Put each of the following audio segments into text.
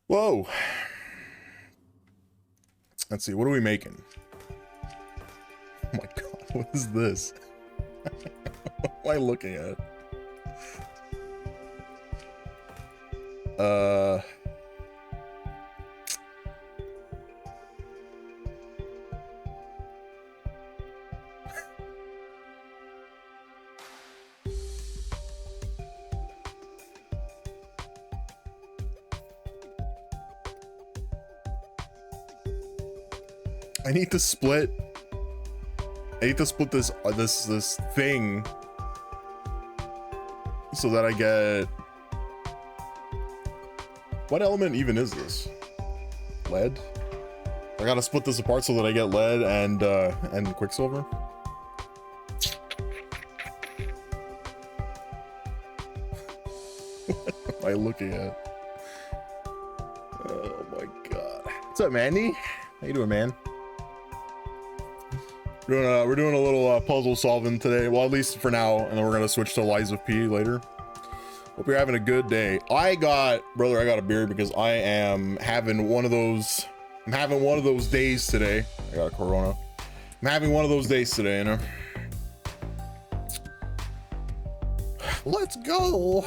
Whoa. Let's see, what are we making? Oh my god, what is this? What am I looking at? I need to split this thing so that I get, what element even is this? Lead? I gotta split this apart so that I get lead and quicksilver. What am I looking at? Oh my god. What's up, Mandy? How you doing, man? We're doing a little puzzle solving today. Well, at least for now, and then we're gonna switch to Lies of P later. Hope you're having a good day. I got a beer because I am having one of those. I'm having one of those days today. I got a Corona. I'm having one of those days today, you know. Let's go.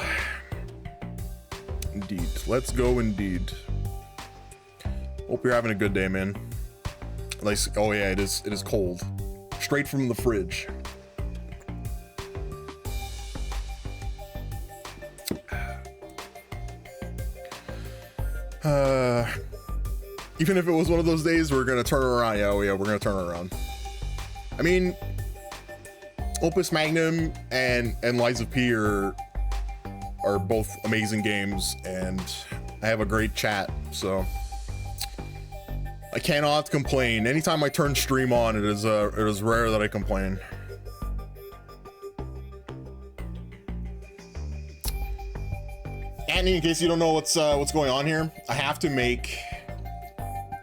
Indeed. Let's go indeed. Hope you're having a good day, man. Like, oh yeah, it is cold. Straight from the fridge. Even if it was one of those days, we're gonna turn it around. Yeah, we're gonna turn it around. I mean, Opus Magnum and Lies of P are both amazing games, and I have a great chat, so I cannot complain. Anytime I turn stream on, it is rare that I complain. And in case you don't know what's going on here, I have to make,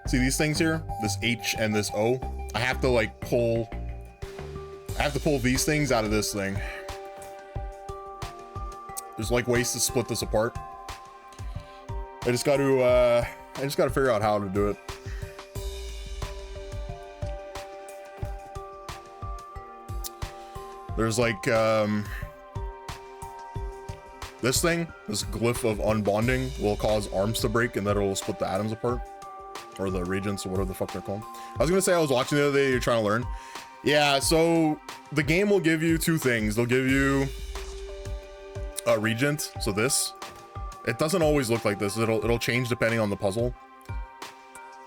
see these things here, this H and this O. I have to like pull these things out of this thing. There's like ways to split this apart. I just got to figure out how to do it. There's like, this thing, this glyph of unbonding will cause arms to break, and that will split the atoms apart. Or the regents, or whatever the fuck they're called. I was gonna say I was watching the other day, you're trying to learn. Yeah, so the game will give you two things. They'll give you a regent, so this. It doesn't always look like this. It'll change depending on the puzzle.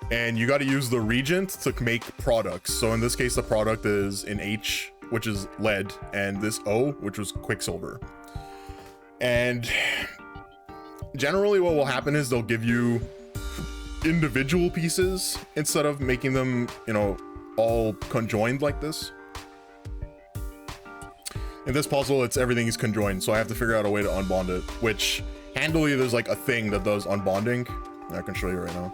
And you gotta use the regent to make products. So in this case, the product is an H, which is lead, and this O, which was quicksilver. And generally what will happen is they'll give you individual pieces instead of making them, you know, all conjoined like this. In this puzzle, everything is conjoined, so I have to figure out a way to unbond it, which handily there's like a thing that does unbonding. I can show you right now.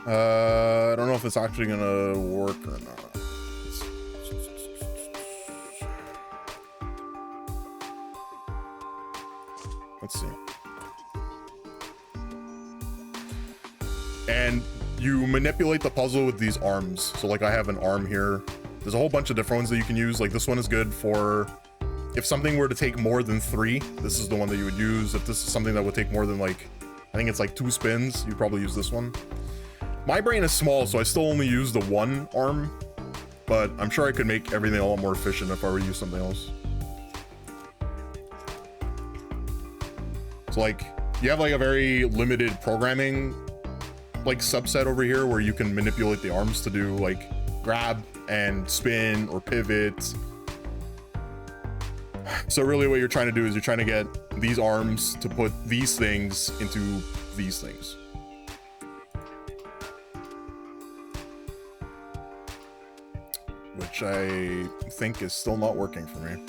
I don't know if it's actually gonna work or not. Let's see. And you manipulate the puzzle with these arms. So like I have an arm here. There's a whole bunch of different ones that you can use. Like this one is good for if something were to take more than 3, this is the one that you would use. If this is something that would take more than like, I think it's like 2 spins, you'd probably use this one. My brain is small, so I still only use the one arm, but I'm sure I could make everything a lot more efficient if I were to use something else. So like, you have like a very limited programming like subset over here where you can manipulate the arms to do like grab and spin or pivot. So really what you're trying to do is you're trying to get these arms to put these things into these things. Which I think is still not working for me.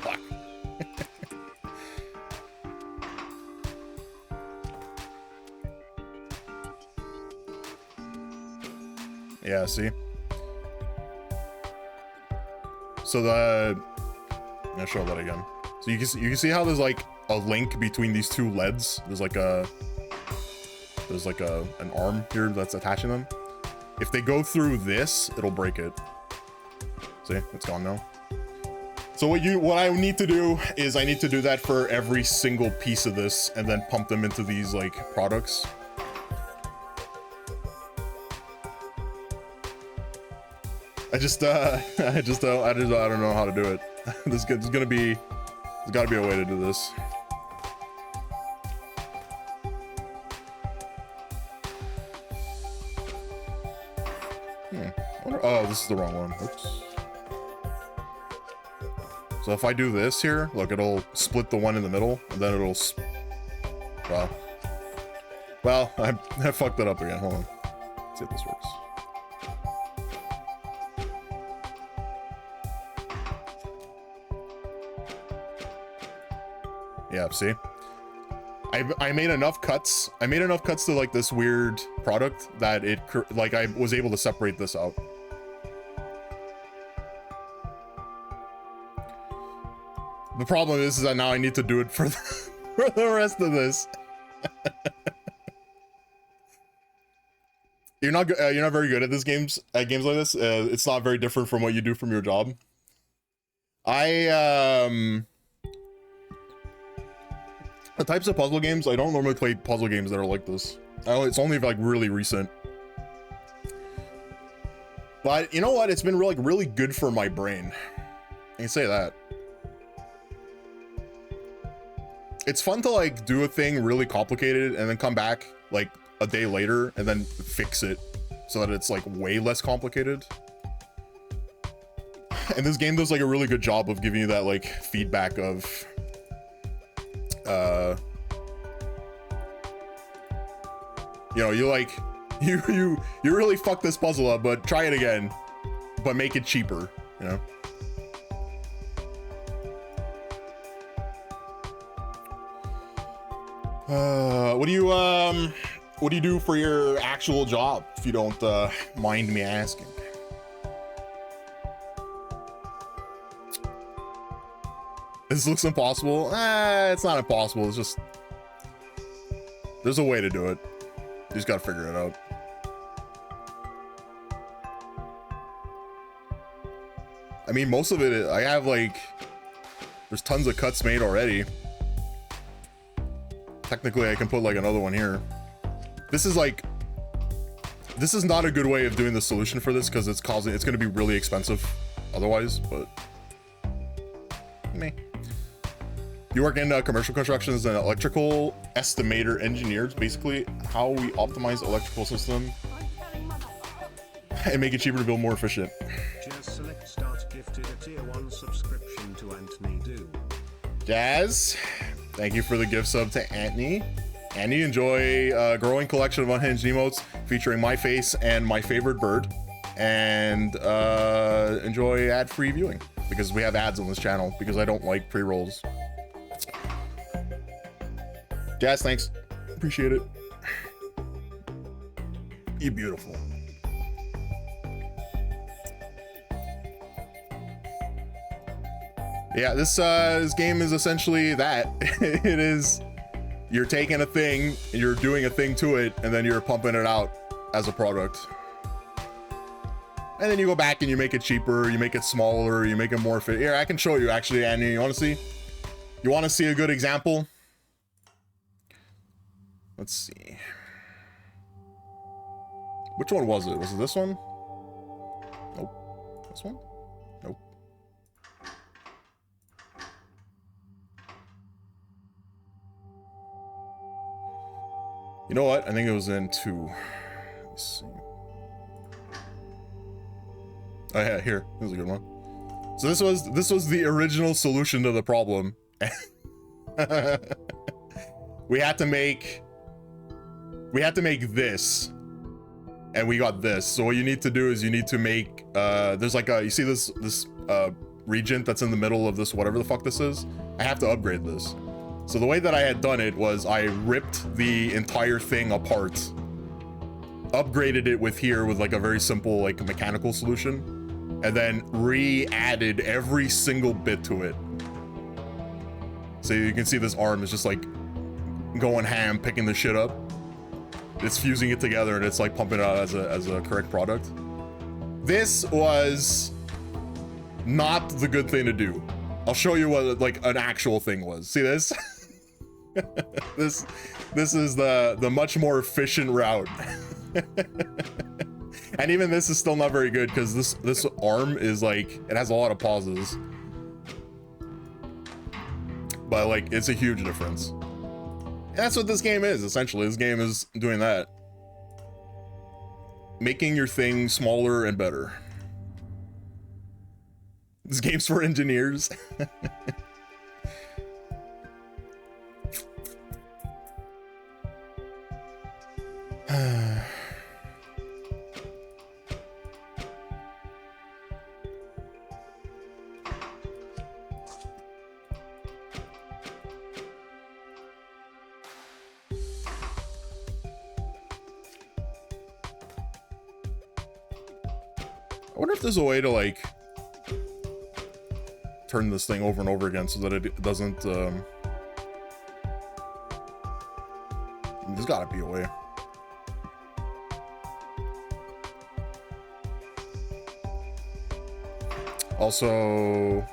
Fuck. Yeah, see? So I'm gonna show that again. So you can see how there's like a link between these two leads. There's like an arm here that's attaching them. If they go through this, it'll break it. See, it's gone now. So what I need to do is I need to do that for every single piece of this and then pump them into these like products. I don't know how to do it. There's gotta be a way to do this. Oh, this is the wrong one. Oops. So if I do this here, look, it'll split the one in the middle, and then it'll. Well, I fucked it up again. Hold on. Let's see if this works. Yeah, see? I made enough cuts. I made enough cuts to like this weird product that it like I was able to separate this out. The problem is that now I need to do it for for the rest of this. You're not very good at games like this. It's not very different from what you do from your job. The types of puzzle games, I don't normally play puzzle games that are like this. It's only like really recent. But you know what? It's been really good for my brain. I can say that. It's fun to like do a thing really complicated and then come back like a day later and then fix it so that it's like way less complicated. And this game does like a really good job of giving you that like feedback of you know, you really fucked this puzzle up, but try it again, but make it cheaper, you know. What do you do for your actual job, if you don't mind me asking? This looks impossible. It's not impossible. It's just there's a way to do it. You just gotta figure it out. I mean, most of it, I have like, there's tons of cuts made already. Technically, I can put like another one here. This is not a good way of doing the solution for this because it's going to be really expensive otherwise, but meh. You work in commercial construction as an electrical estimator engineer. It's basically how we optimize electrical system and make it cheaper to build more efficient. Jazz Select Start gifted a tier 1 subscription to Anthony Do. Jazz, thank you for the gift sub to Anthony. Anthony, enjoy a growing collection of unhinged emotes featuring my face and my favorite bird. And enjoy ad-free viewing because we have ads on this channel because I don't like pre-rolls. Jazz, thanks. Appreciate it. You beautiful. Yeah, this game is essentially that. It is, you're taking a thing, you're doing a thing to it, and then you're pumping it out as a product. And then you go back and you make it cheaper, you make it smaller, you make it more fit. Here, I can show you actually, Andy. You want to see? You want to see a good example? Let's see. Which one was it? Was it this one? Nope. This one? Nope. You know what? I think it was in 2. Let's see. Oh yeah, here. This is a good one. So this was the original solution to the problem. We had to make this, and we got this. So what you need to do is you need to make there's like a, you see this regent that's in the middle of this, whatever the fuck this is. I have to upgrade this. So the way that I had done it was I ripped the entire thing apart, upgraded it with like a very simple like mechanical solution, and then re-added every single bit to it. So you can see this arm is just like going ham, picking the shit up. It's fusing it together and it's like pumping it out as a correct product. This was not the good thing to do. I'll show you what like an actual thing was. See this? This is the much more efficient route. And even this is still not very good because this arm is like, it has a lot of pauses. But like, it's a huge difference. And that's what this game is, essentially. This game is doing that. Making your thing smaller and better. This game's for engineers. I wonder if there's a way to like turn this thing over and over again so that it doesn't there's gotta be a way. Also,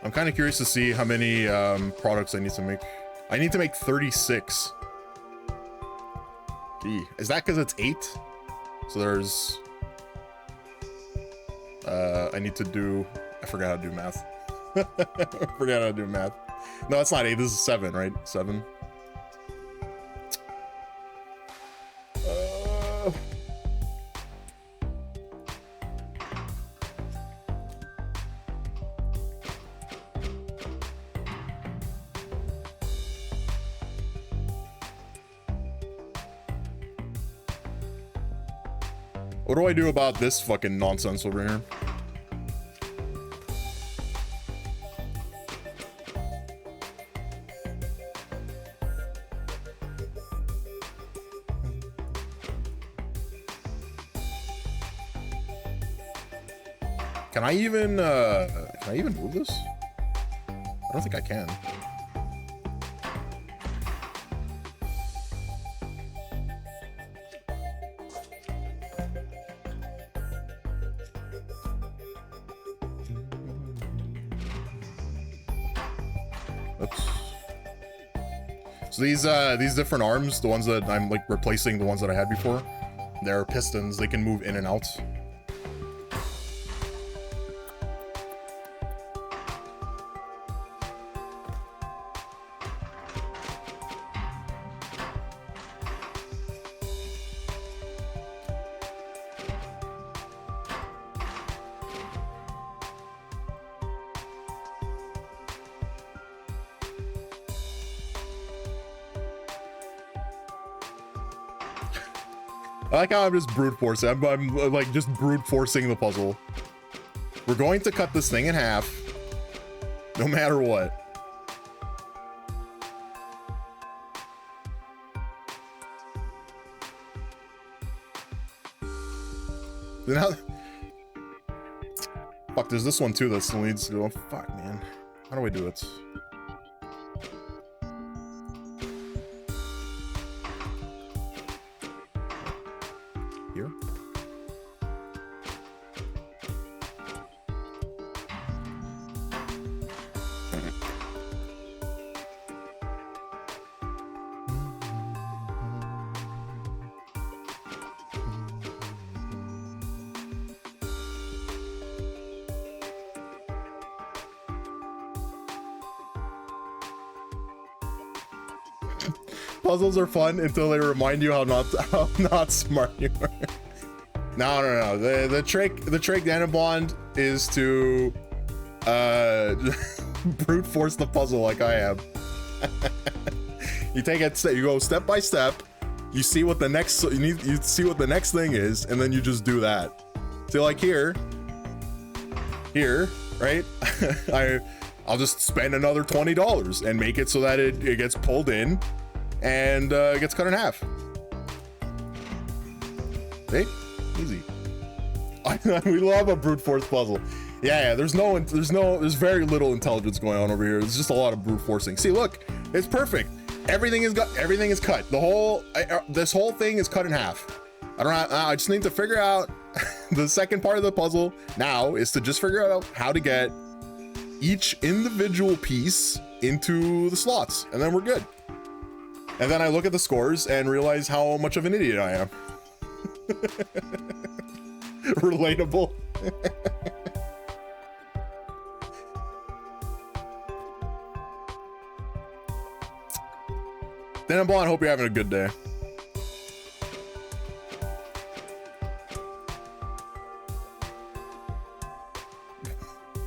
I'm kind of curious to see how many products I need to make. I need to make 36. Gee, is that because it's 8? So there's I need to do, I forgot how to do math. I forgot how to do math. No, it's not 8, this is 7, right? 7. What do I do about this fucking nonsense over here? Can I even move this? I don't think I can. Oops. So these different arms, the ones that I'm like replacing the ones that I had before, they're pistons. They can move in and out. I like how I'm just brute forcing. I'm like just brute forcing the puzzle. We're going to cut this thing in half, no matter what. Now, fuck, there's this one too that still needs to go. Fuck, man. How do I do it? Here? Puzzles are fun until they remind you how not smart you are. No. The trick Nanobond is to brute force the puzzle like I am. You take it, you go step by step. You see what the next you see what the next thing is, and then you just do that. So like here, right? I'll just spend another $20 and make it so that it gets pulled in and it gets cut in half. Right? Easy. We love a brute force puzzle. Yeah, there's very little intelligence going on over here. There's just a lot of brute forcing. See, look, it's perfect. Everything is cut. This whole thing is cut in half. I just need to figure out the second part of the puzzle now is to just figure out how to get each individual piece into the slots, and then we're good. And then I look at the scores and realize how much of an idiot I am. Relatable. Dan and Blonde, hope you're having a good day.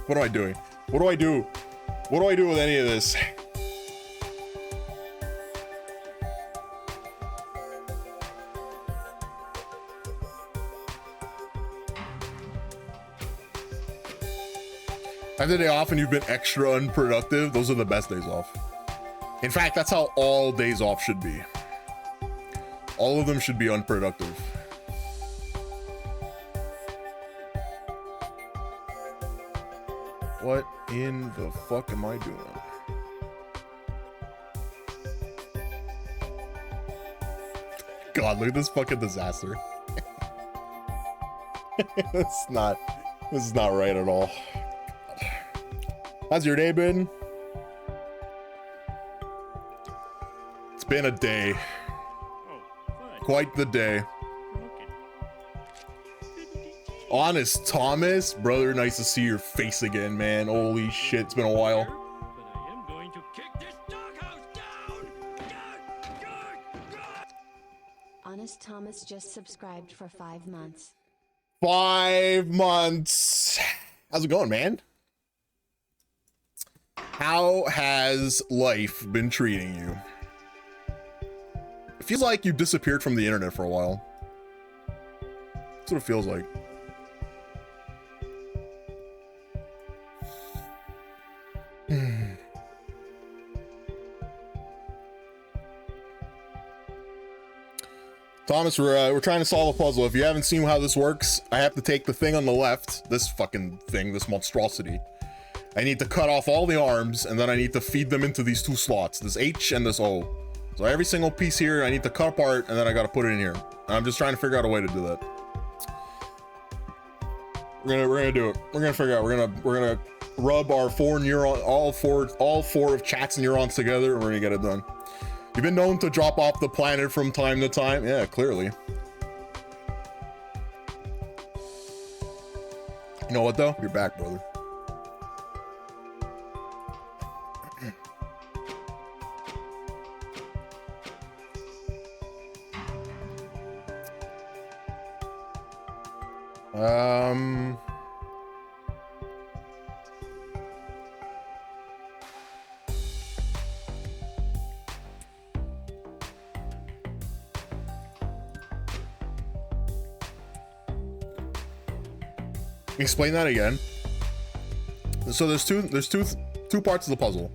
What am I doing? What do I do? What do I do with any of this? After the day off and you've been extra unproductive, those are the best days off. In fact, that's how all days off should be. All of them should be unproductive. What in the fuck am I doing? God, look at this fucking disaster. This is not right at all. How's your day been? It's been a day. Quite the day. Honest Thomas, brother, nice to see your face again, man. Holy shit, it's been a while. But I am going to kick this doghouse down. Honest Thomas just subscribed for 5 months. 5 months. How's it going, man? How has life been treating you? It feels like you disappeared from the internet for a while. That's what it feels like. Thomas, we're trying to solve a puzzle. If you haven't seen how this works, I have to take the thing on the left, this fucking thing, this monstrosity. I need to cut off all the arms, and then I need to feed them into these two slots, this H and this O. So every single piece here, I need to cut apart, and then I gotta put it in here. And I'm just trying to figure out a way to do that. We're gonna do it. We're gonna figure out. We're gonna rub our all four of Chat's neurons together, and we're gonna get it done. You've been known to drop off the planet from time to time. Yeah, clearly. You know what though? You're back, brother. Explain that again. So there's two parts of the puzzle.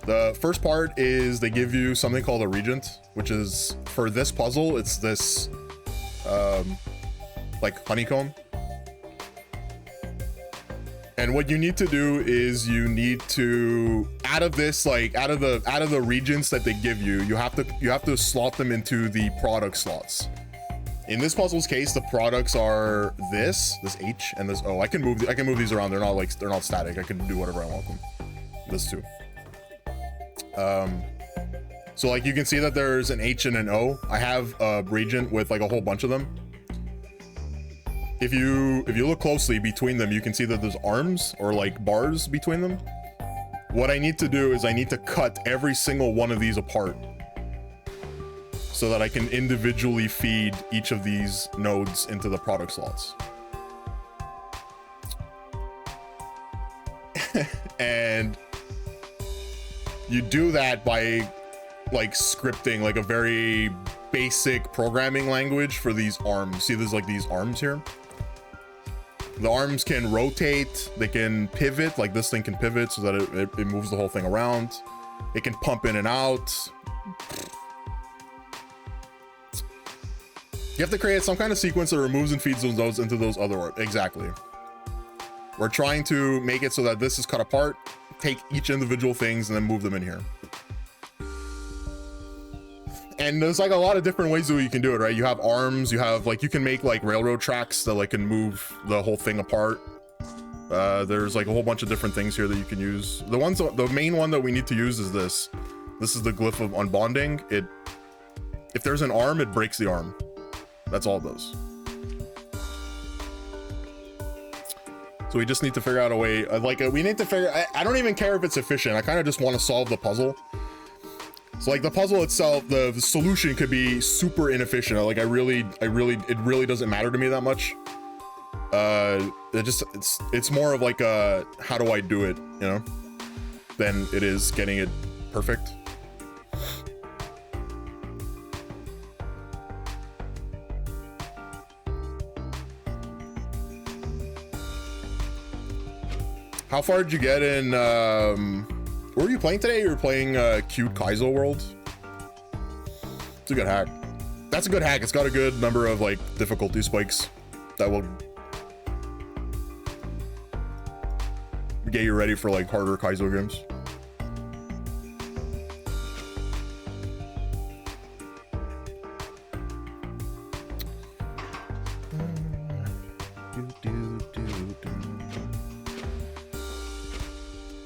The first part is they give you something called a regent, which is, for this puzzle, it's this like honeycomb. And what you need to do is you need to, out of the regents that they give you, you have to slot them into the product slots. In this puzzle's case, the products are this H and this O. I can move these around. They're not static. I can do whatever I want them. This too. So like you can see that there's an H and an O. I have a regent with like a whole bunch of them. If you look closely between them, you can see that there's arms or like bars between them. What I need to do is I need to cut every single one of these apart, so that I can individually feed each of these nodes into the product slots. And you do that by like scripting like a very basic programming language for these arms. See, there's like these arms here. The arms can rotate, they can pivot, like this thing can pivot so that it moves the whole thing around. It can pump in and out. You have to create some kind of sequence that removes and feeds those nodes into those other orbs. Exactly. We're trying to make it so that this is cut apart, take each individual things and then move them in here. And there's like a lot of different ways that you can do it, right? You have arms, you have like, you can make like railroad tracks that like can move the whole thing apart. There's like a whole bunch of different things here that you can use. The main one that we need to use is this. This is the glyph of unbonding. If there's an arm, it breaks the arm. That's all it does. So we just need to figure out a way, we need to figure, I don't even care if it's efficient. I kind of just want to solve the puzzle. So like the puzzle itself, the solution could be super inefficient. Like it really doesn't matter to me that much. It's more of like a, how do I do it, you know, than it is getting it perfect. How far did you get in, what were you playing today? You were playing Cute Kaizo World? It's a good hack. That's a good hack. It's got a good number of like difficulty spikes that will get you ready for like harder Kaizo games.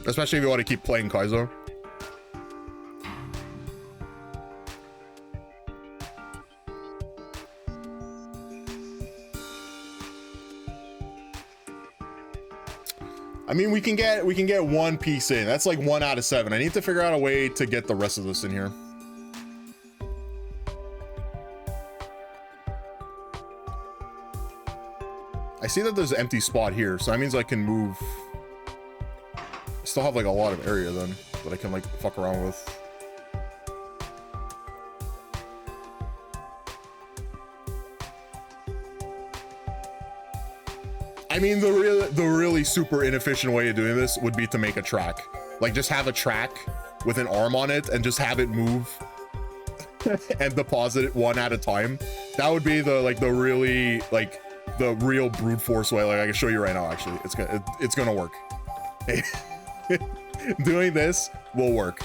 Especially if you want to keep playing Kaizo. I mean, we can get one piece in. That's like 1 out of 7. I need to figure out a way to get the rest of this in here. I see that there's an empty spot here, so that means I can move. I still have like a lot of area then that I can like fuck around with. I mean, the really super inefficient way of doing this would be to make a track. Like just have a track with an arm on it and just have it move and deposit it one at a time. That would be the real brute force way. Like I can show you right now, actually. It's gonna work. Doing this will work.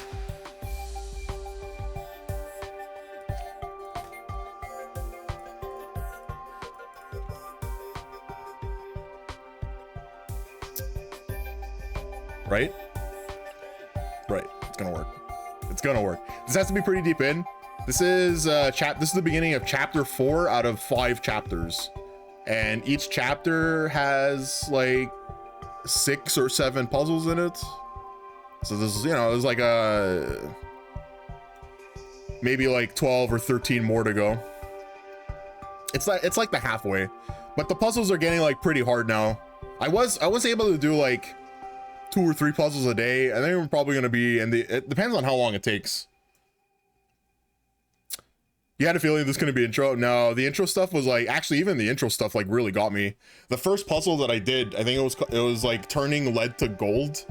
Right? Right. It's gonna work. It's gonna work. This has to be pretty deep in. This is this is the beginning of chapter 4 out of 5 chapters. And each chapter has like 6 or 7 puzzles in it. So this is, you know, there's like maybe like 12 or 13 more to go. It's like the halfway, but the puzzles are getting like pretty hard now. I was able to do like 2 or 3 puzzles a day. I think we're probably going to be, and it depends on how long it takes. You had a feeling this is going to be intro? No, the intro stuff was like, actually even the intro stuff like really got me. The first puzzle that I did, I think it was like turning lead to gold.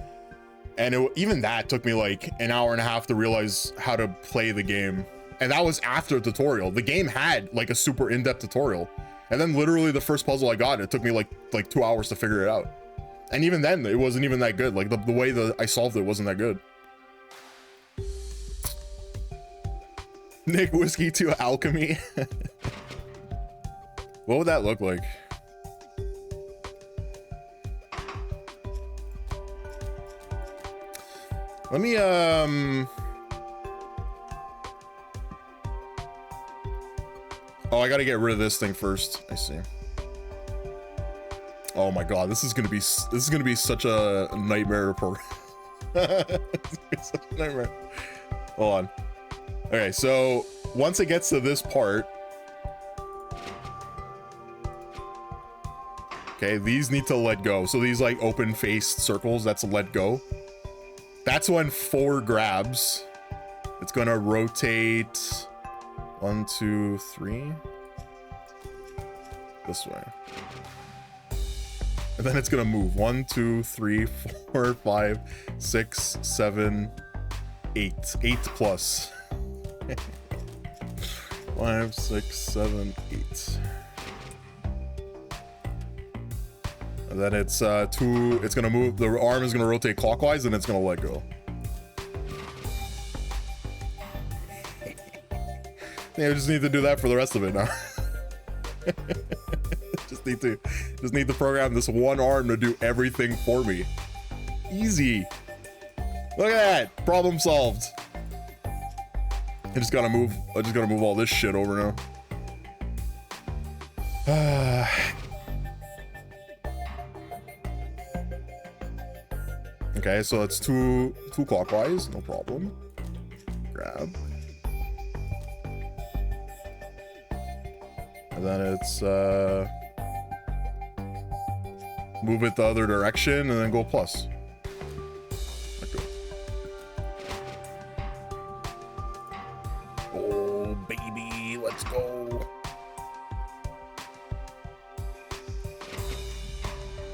And even that took me like an hour and a half to realize how to play the game. And that was after the tutorial. The game had like a super in-depth tutorial. And then literally the first puzzle I got, it took me like 2 hours to figure it out. And even then, it wasn't even that good. Like the way that I solved it wasn't that good. Nick Whiskey to Alchemy. What would that look like? Let me, oh, I gotta get rid of this thing first. I see. Oh my god, this is gonna be such a nightmare report. Such a nightmare. Hold on. Okay, so once it gets to this part, okay, these need to let go. So these like open-faced circles, that's let go. That's when 4 grabs. It's gonna rotate 1, 2, 3 this way. And then it's gonna move 1, 2, 3, 4, 5, 6, 7, 8. 8 plus. 5, 6, 7, 8. And then it's it's gonna move, the arm is gonna rotate clockwise and it's gonna let go. Yeah, I just need to do that for the rest of it now. just need to program this one arm to do everything for me. Easy. Look at that, problem solved. I just gotta move all this shit over now. Okay, so it's two clockwise, no problem. Grab. And then it's move it the other direction and then go plus. Okay. Oh baby, let's go.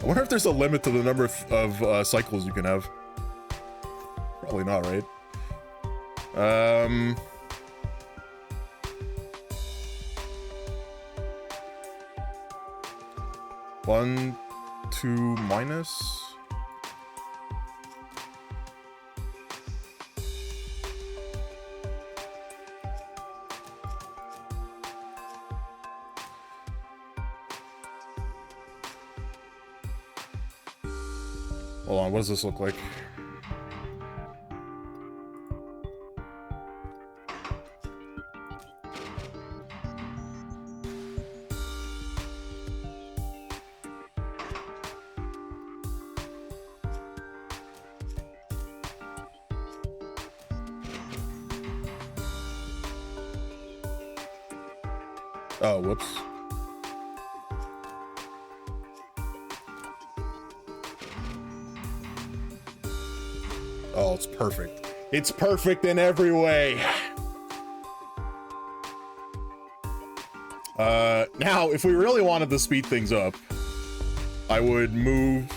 I wonder if there's a limit to the number of cycles you can have. Probably not, right? 1, 2 minus. Hold on, what does this look like? Oh, whoops. Oh, it's perfect. It's perfect in every way. Now, if we really wanted to speed things up, I would move...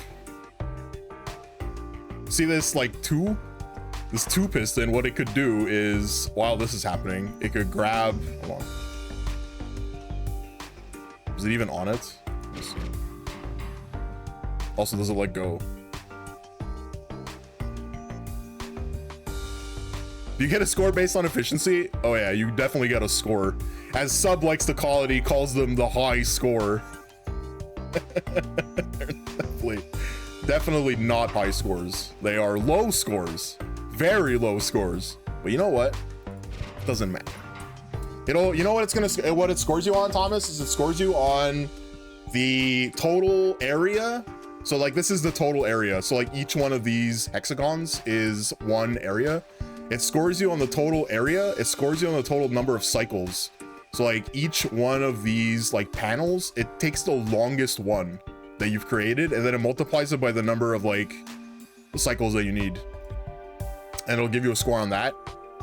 See this, like, this two piston, what it could do is, while this is happening, it could grab... Hold on. Is it even on it? Let's see. Also, does it let go? Do you get a score based on efficiency? Oh yeah, you definitely get a score. As Sub likes to call it, he calls them the high score. Definitely not high scores. They are low scores. Very low scores. But you know what? Doesn't matter. You know what what it scores you on, Thomas? Is it scores you on the total area. So like this is the total area. So like each one of these hexagons is one area. It scores you on the total area. It scores you on the total number of cycles. So like each one of these like panels, it takes the longest one that you've created and then it multiplies it by the number of like the cycles that you need. And it'll give you a score on that.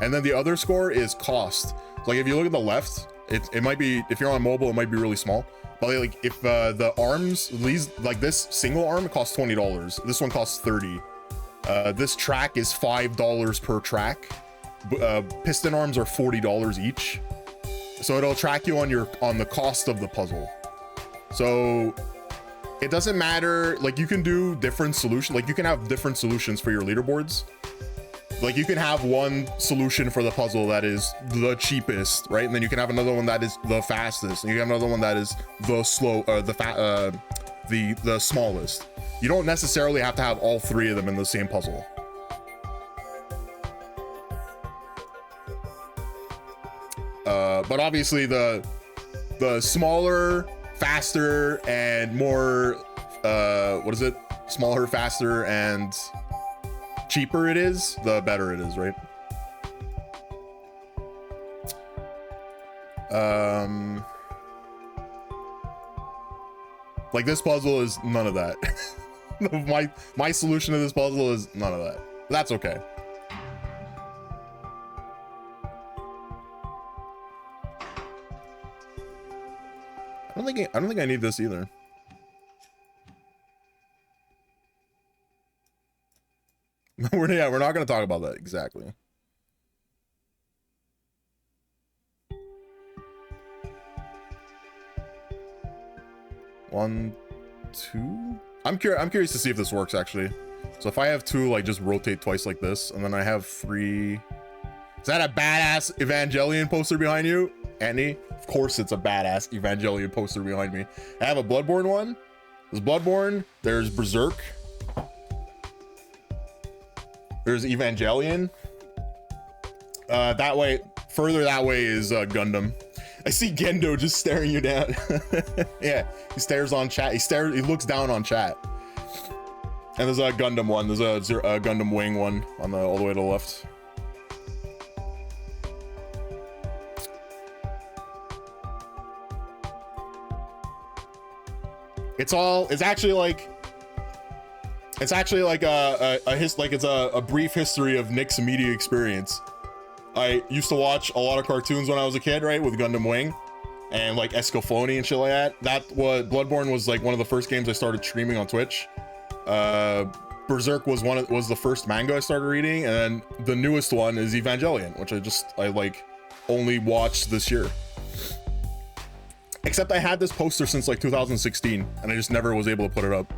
And then the other score is cost. So like if you look at the left, it might be, if you're on mobile, it might be really small. But like if the arms, these like this single arm costs $20. This one costs 30. This track is $5 per track. Piston arms are $40 each. So it'll track you on the cost of the puzzle. So it doesn't matter, like you can do different solutions, like you can have different solutions for your leaderboards. Like you can have one solution for the puzzle that is the cheapest, right? And then you can have another one that is the fastest. And you have another one that is the slow, the smallest. You don't necessarily have to have all three of them in the same puzzle. But obviously the smaller, faster, and more, what is it? Smaller, faster, and cheaper it is, the better it is, right? Like this puzzle is none of that. my solution to this puzzle is none of that. That's okay. I don't think I need this either. We're not going to talk about that exactly. 1, 2. I'm curious to see if this works actually. So if I have 2, like just rotate twice like this, and then I have 3. Is that a badass Evangelion poster behind you, Anthony? Of course it's a badass Evangelion poster behind me. I have a Bloodborne one. There's Bloodborne. There's Berserk. There's Evangelion. That way, further that way is Gundam. I see Gendo just staring you down. Yeah, he stares on chat. He looks down on chat. And there's a Gundam one. There's a Gundam Wing one on the all the way to the left. It's actually like a brief history of Nick's media experience. I used to watch a lot of cartoons when I was a kid, right, with Gundam Wing and like Escaflowne and shit like that. Bloodborne was like one of the first games I started streaming on Twitch. Berserk was the first manga I started reading, and then the newest one is Evangelion, which I like only watched this year. Except I had this poster since like 2016, and I just never was able to put it up.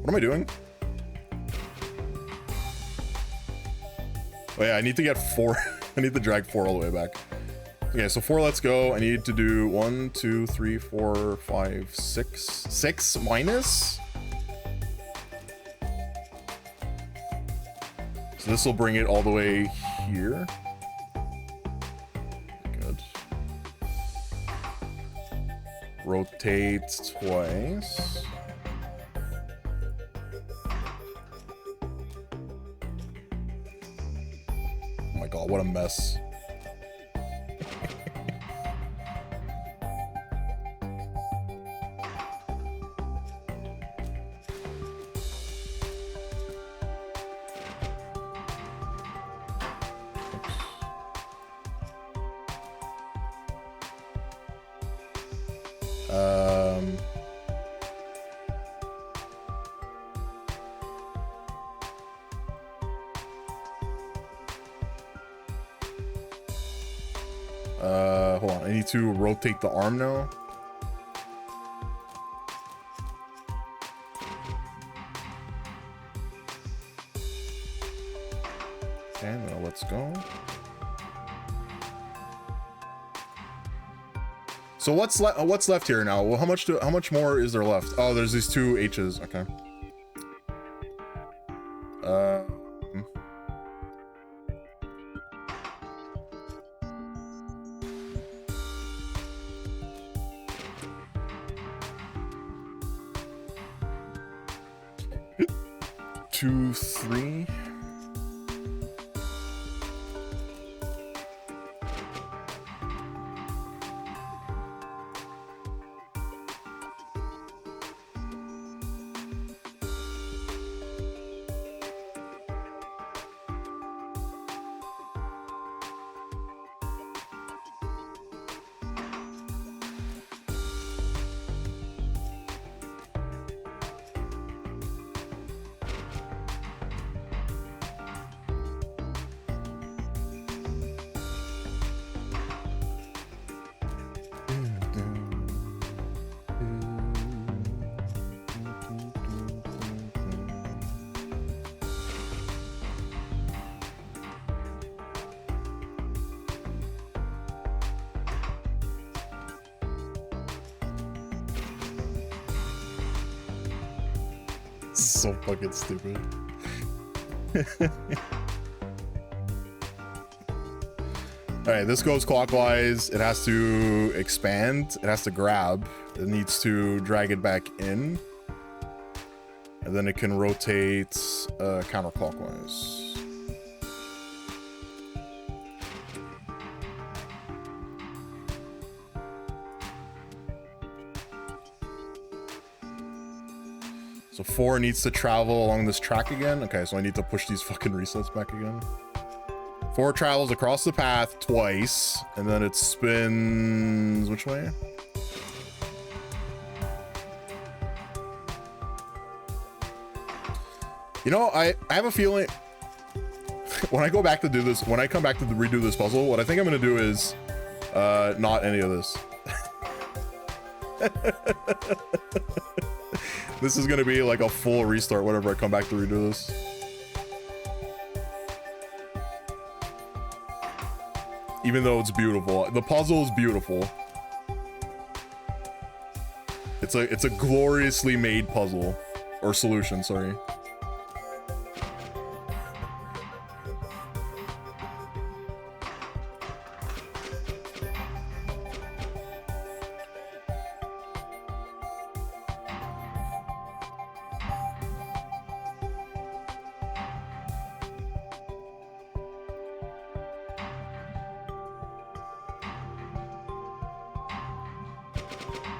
What am I doing? Oh yeah, I need to get 4. I need to drag 4 all the way back. Okay, so 4, let's go. I need to do 1, 2, 3, 4, 5, 6. 6 minus? So this will bring it all the way here. Good. Rotate twice. Oh my god, what a mess. Hold on, I need to rotate the arm now. Okay, now let's go. So what's left here now? Well, how much more is there left? Oh, there's these 2 H's. Okay. 2, 3. So fucking stupid. All right, this goes clockwise. It has to expand. It has to grab. It needs to drag it back in. And then it can rotate counterclockwise. So 4 needs to travel along this track again. Okay, so I need to push these fucking resets back again. 4 travels across the path twice, and then it spins which way? You know, I have a feeling when I go back to do this, when I come back to redo this puzzle, what I think I'm gonna do is not any of this. This is gonna be like a full restart whenever I come back to redo this. Even though it's beautiful, the puzzle is beautiful. It's a gloriously made puzzle or solution, sorry.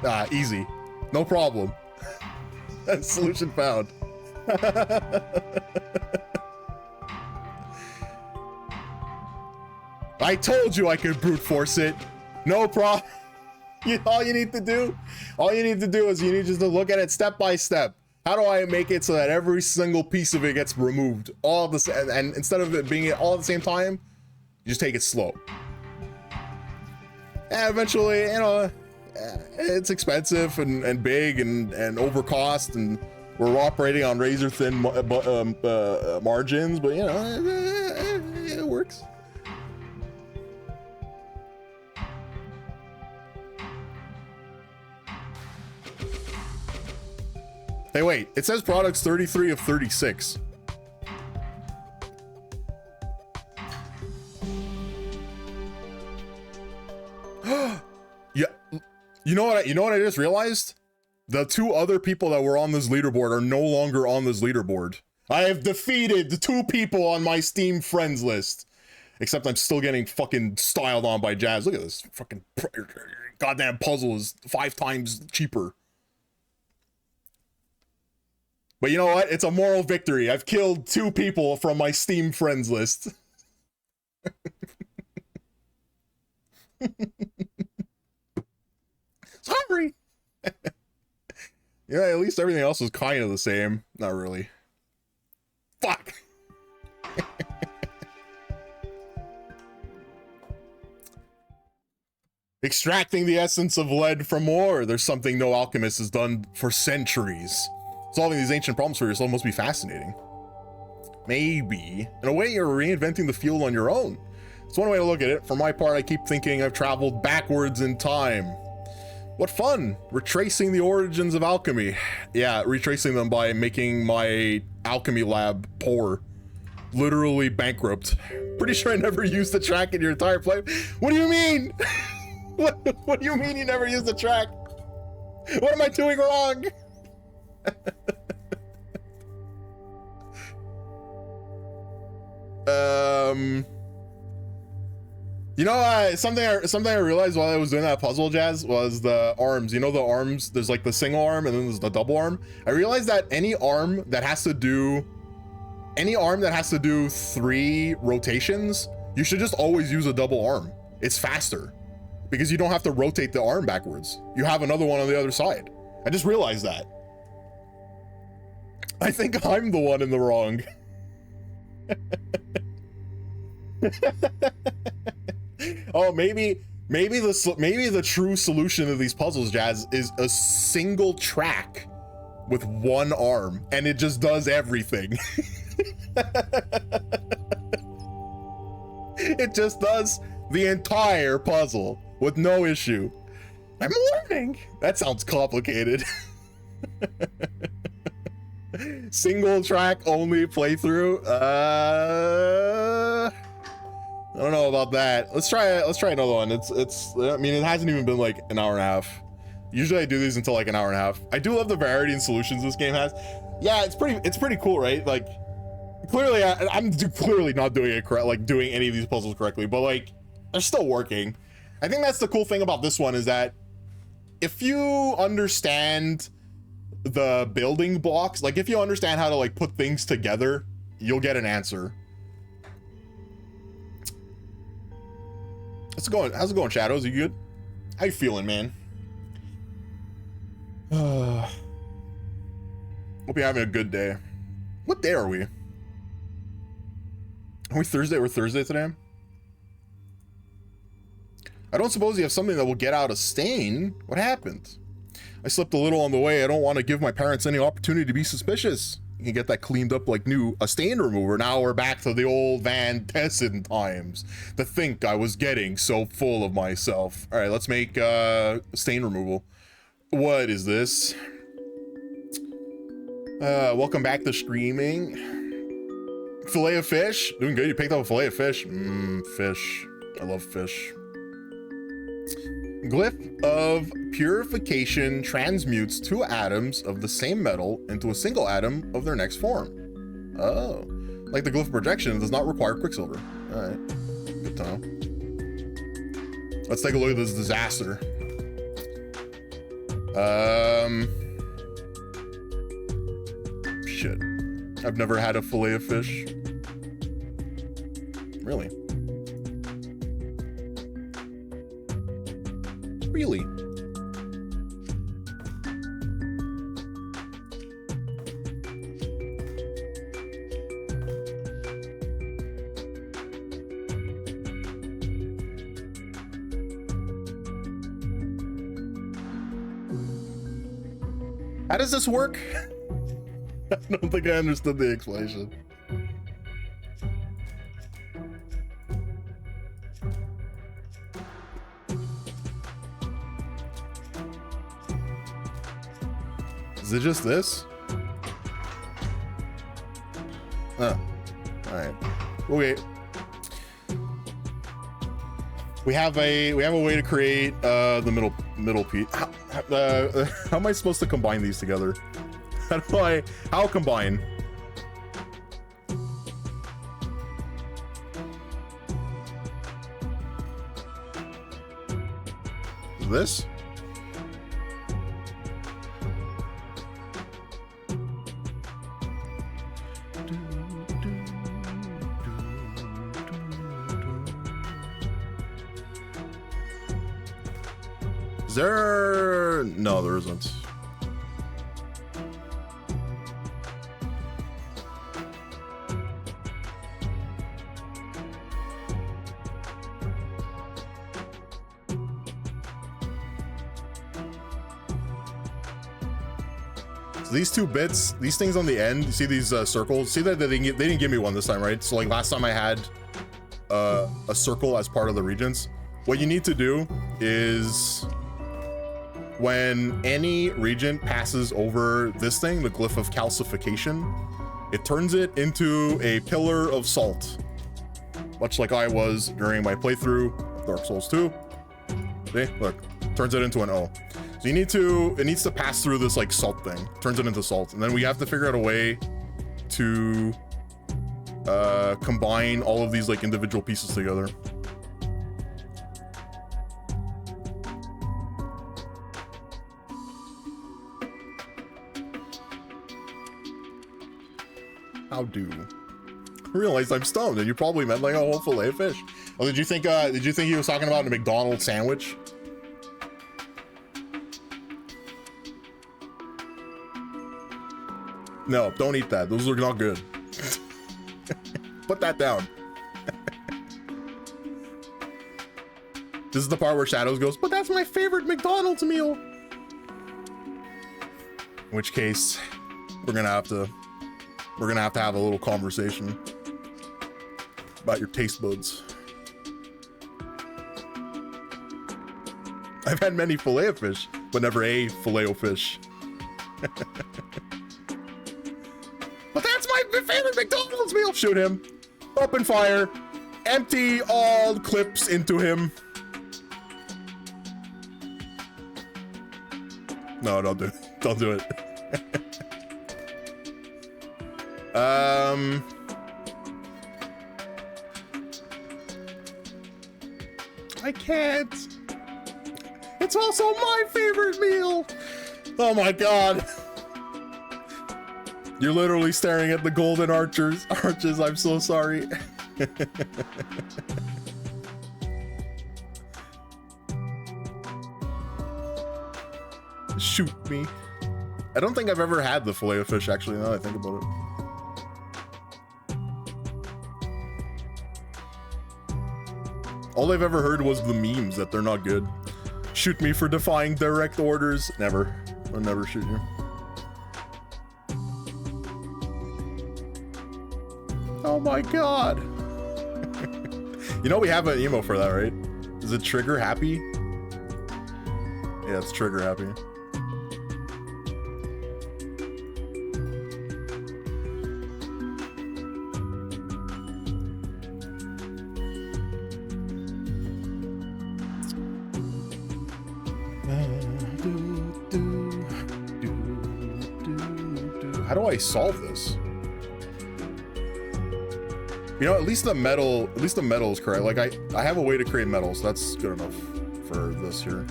Ah, easy. No problem. Solution found. I told you I could brute force it. No problem. All you need to do is you need just to look at it step by step. How do I make it so that every single piece of it gets removed all this, and instead of it being all at the same time, you just take it slow. And eventually, you know, it's expensive and big and overcost, and we're operating on razor thin margins, but you know, it works. Hey, wait, it says products 33 of 36. Yeah. You know what I just realized? The two other people that were on this leaderboard are no longer on this leaderboard. I have defeated the two people on my Steam friends list. Except I'm still getting fucking styled on by Jazz. Look at this fucking goddamn puzzle is 5 times cheaper. But you know what? It's a moral victory. I've killed 2 people from my Steam friends list. Sorry. Yeah, at least everything else was kind of the same. Not really. Fuck. Extracting the essence of lead from ore. There's something no alchemist has done for centuries. Solving these ancient problems for yourself must be fascinating. Maybe. In a way, you're reinventing the field on your own. It's one way to look at it. For my part, I keep thinking I've traveled backwards in time. What fun! Retracing the origins of alchemy. Yeah, retracing them by making my alchemy lab poor. Literally bankrupt. Pretty sure I never used the track in your entire play. What do you mean? What do you mean you never used the track? What am I doing wrong? You know, something I realized while I was doing that puzzle, Jazz, was the arms. You know the arms, there's like the single arm and then there's the double arm. I realized that any arm that has to do 3 rotations, you should just always use a double arm. It's faster because you don't have to rotate the arm backwards. You have another one on the other side. I just realized that. I think I'm the one in the wrong. Oh, maybe the true solution of these puzzles, Jazz, is a single track with 1 arm, and it just does everything. It just does the entire puzzle with no issue. I'm learning. That sounds complicated. Single track only playthrough. I don't know about that. Let's try another one. I mean, it hasn't even been like an hour and a half. Usually I do these until like an hour and a half. I do love the variety and solutions this game has. Yeah, it's pretty cool, right? Like, clearly I'm clearly not doing it correct, like doing any of these puzzles correctly, but like they're still working. I think that's the cool thing about this one, is that if you understand the building blocks, like if you understand how to like put things together, you'll get an answer. How's it going, Shadows? You good? How you feeling, man? Hope you're having a good day. What day are we? Are we Thursday? We're Thursday today? I don't suppose you have something that will get out a stain? What happened? I slipped a little on the way. I don't want to give my parents any opportunity to be suspicious. You can get that cleaned up like new. A stain remover. Now we're back to the old Van Tessen times. To think I was getting so full of myself. All right, let's make stain removal. What is this? Welcome back to streaming. Fillet of fish. Doing good. You picked up a fillet of fish. Fish. I love fish. Glyph of purification transmutes 2 atoms of the same metal into a single atom of their next form. Oh, like the glyph of projection, it does not require quicksilver. All right, good to know. Let's take a look at this disaster. Shit. I've never had a fillet of fish. Really? Really? How does this work? I don't think I understood the explanation. Is it just this? Oh, all right. Okay. We have a way to create the middle piece. How am I supposed to combine these together? How combine? This? Is there? No, there isn't. So these 2 bits, these things on the end, you see these circles? See that they didn't give me one this time, right? So like last time I had a circle as part of the regents. What you need to do is when any regent passes over this thing, the glyph of calcification, it turns it into a pillar of salt. Much like I was during my playthrough of Dark Souls 2. See, look, turns it into an O. So it needs to pass through this like salt thing, turns it into salt. And then we have to figure out a way to combine all of these like individual pieces together. How do? I realized I'm stoned, and you probably meant like a whole fillet of fish. Oh, did you think he was talking about a McDonald's sandwich? No, don't eat that. Those are not good. Put that down. This is the part where Shadows goes, but that's my favorite McDonald's meal. In which case, we're gonna have to have a little conversation about your taste buds. I've had many fillet of fish, but never a fillet of fish. But that's my favorite McDonald's meal. Shoot him. Open fire. Empty all clips into him. No, don't do it. Don't do it. I can't. It's also my favorite meal. Oh my god. You're literally staring at the golden arches. I'm so sorry. Shoot me. I don't think I've ever had the fillet of fish, actually, now that I think about it. All I've ever heard was the memes that they're not good. Shoot me for defying direct orders. Never. I'll never shoot you. Oh my god. You know we have an emo for that, right? Is it Trigger Happy? Yeah, it's Trigger Happy. How do I solve this? You know, at least the metal is correct. Like I have a way to create metal, so that's good enough for this here.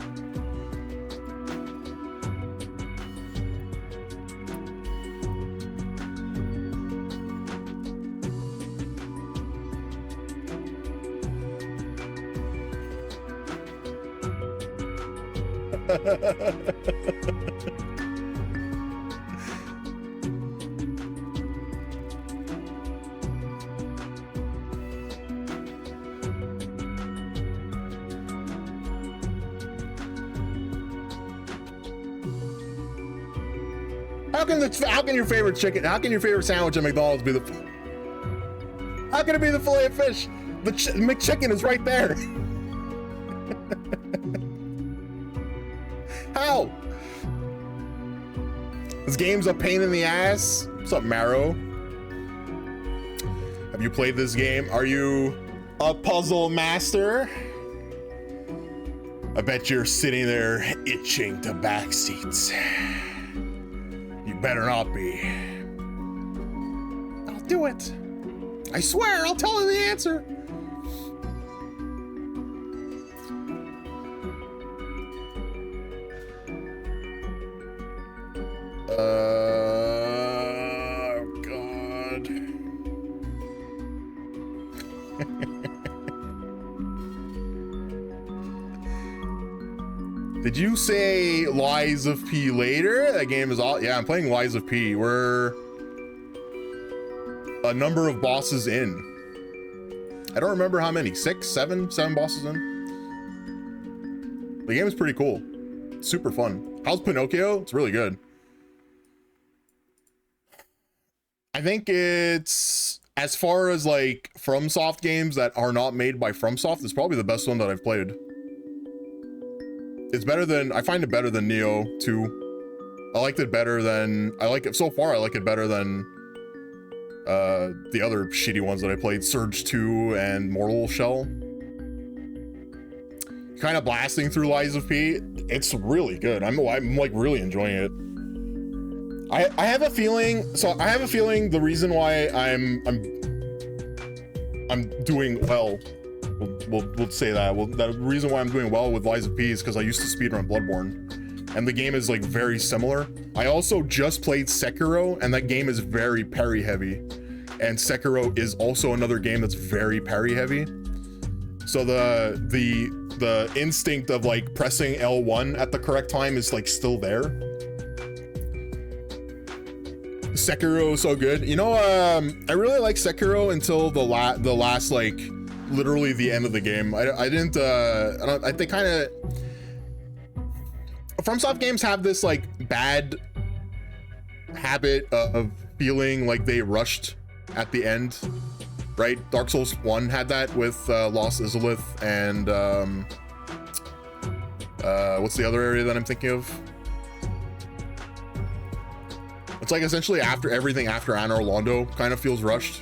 How can your favorite chicken? How can your favorite sandwich at McDonald's be the? How can it be the fillet of fish? The McChicken is right there. How? This game's a pain in the ass. What's up, Marrow? Have you played this game? Are you a puzzle master? I bet you're sitting there itching to backseats. You better not be. I'll do it. I swear, I'll tell you the answer. God. Did you say Lies of P later? That game is all. Yeah, I'm playing Lies of P. We're a number of bosses in. I don't remember how many. 6, 7 bosses in. The game is pretty cool. Super fun. How's Pinocchio? It's really good. I think it's, as far as like FromSoft games that are not made by FromSoft, it's probably the best one that I've played. It's better than, I find it better than Neo 2. I liked it better than, so far I like it better than the other shitty ones that I played, Surge 2 and Mortal Shell. Kind of blasting through Lies of P. It's really good. I'm like really enjoying it. I have a feeling, the reason why I'm doing well, we'll say that. Well, the reason why I'm doing well with Lies of P is because I used to speedrun Bloodborne, and the game is like very similar. I also just played Sekiro, and that game is very parry heavy, and Sekiro is also another game that's very parry heavy. So the instinct of like pressing L1 at the correct time is like still there. Sekiro is so good. You know, I really like Sekiro until the last like literally the end of the game. I think they kind of, FromSoft games have this like bad habit of feeling like they rushed at the end, right? Dark Souls 1 had that with Lost Izalith and what's the other area that I'm thinking of? It's like essentially everything after Anor Londo kind of feels rushed.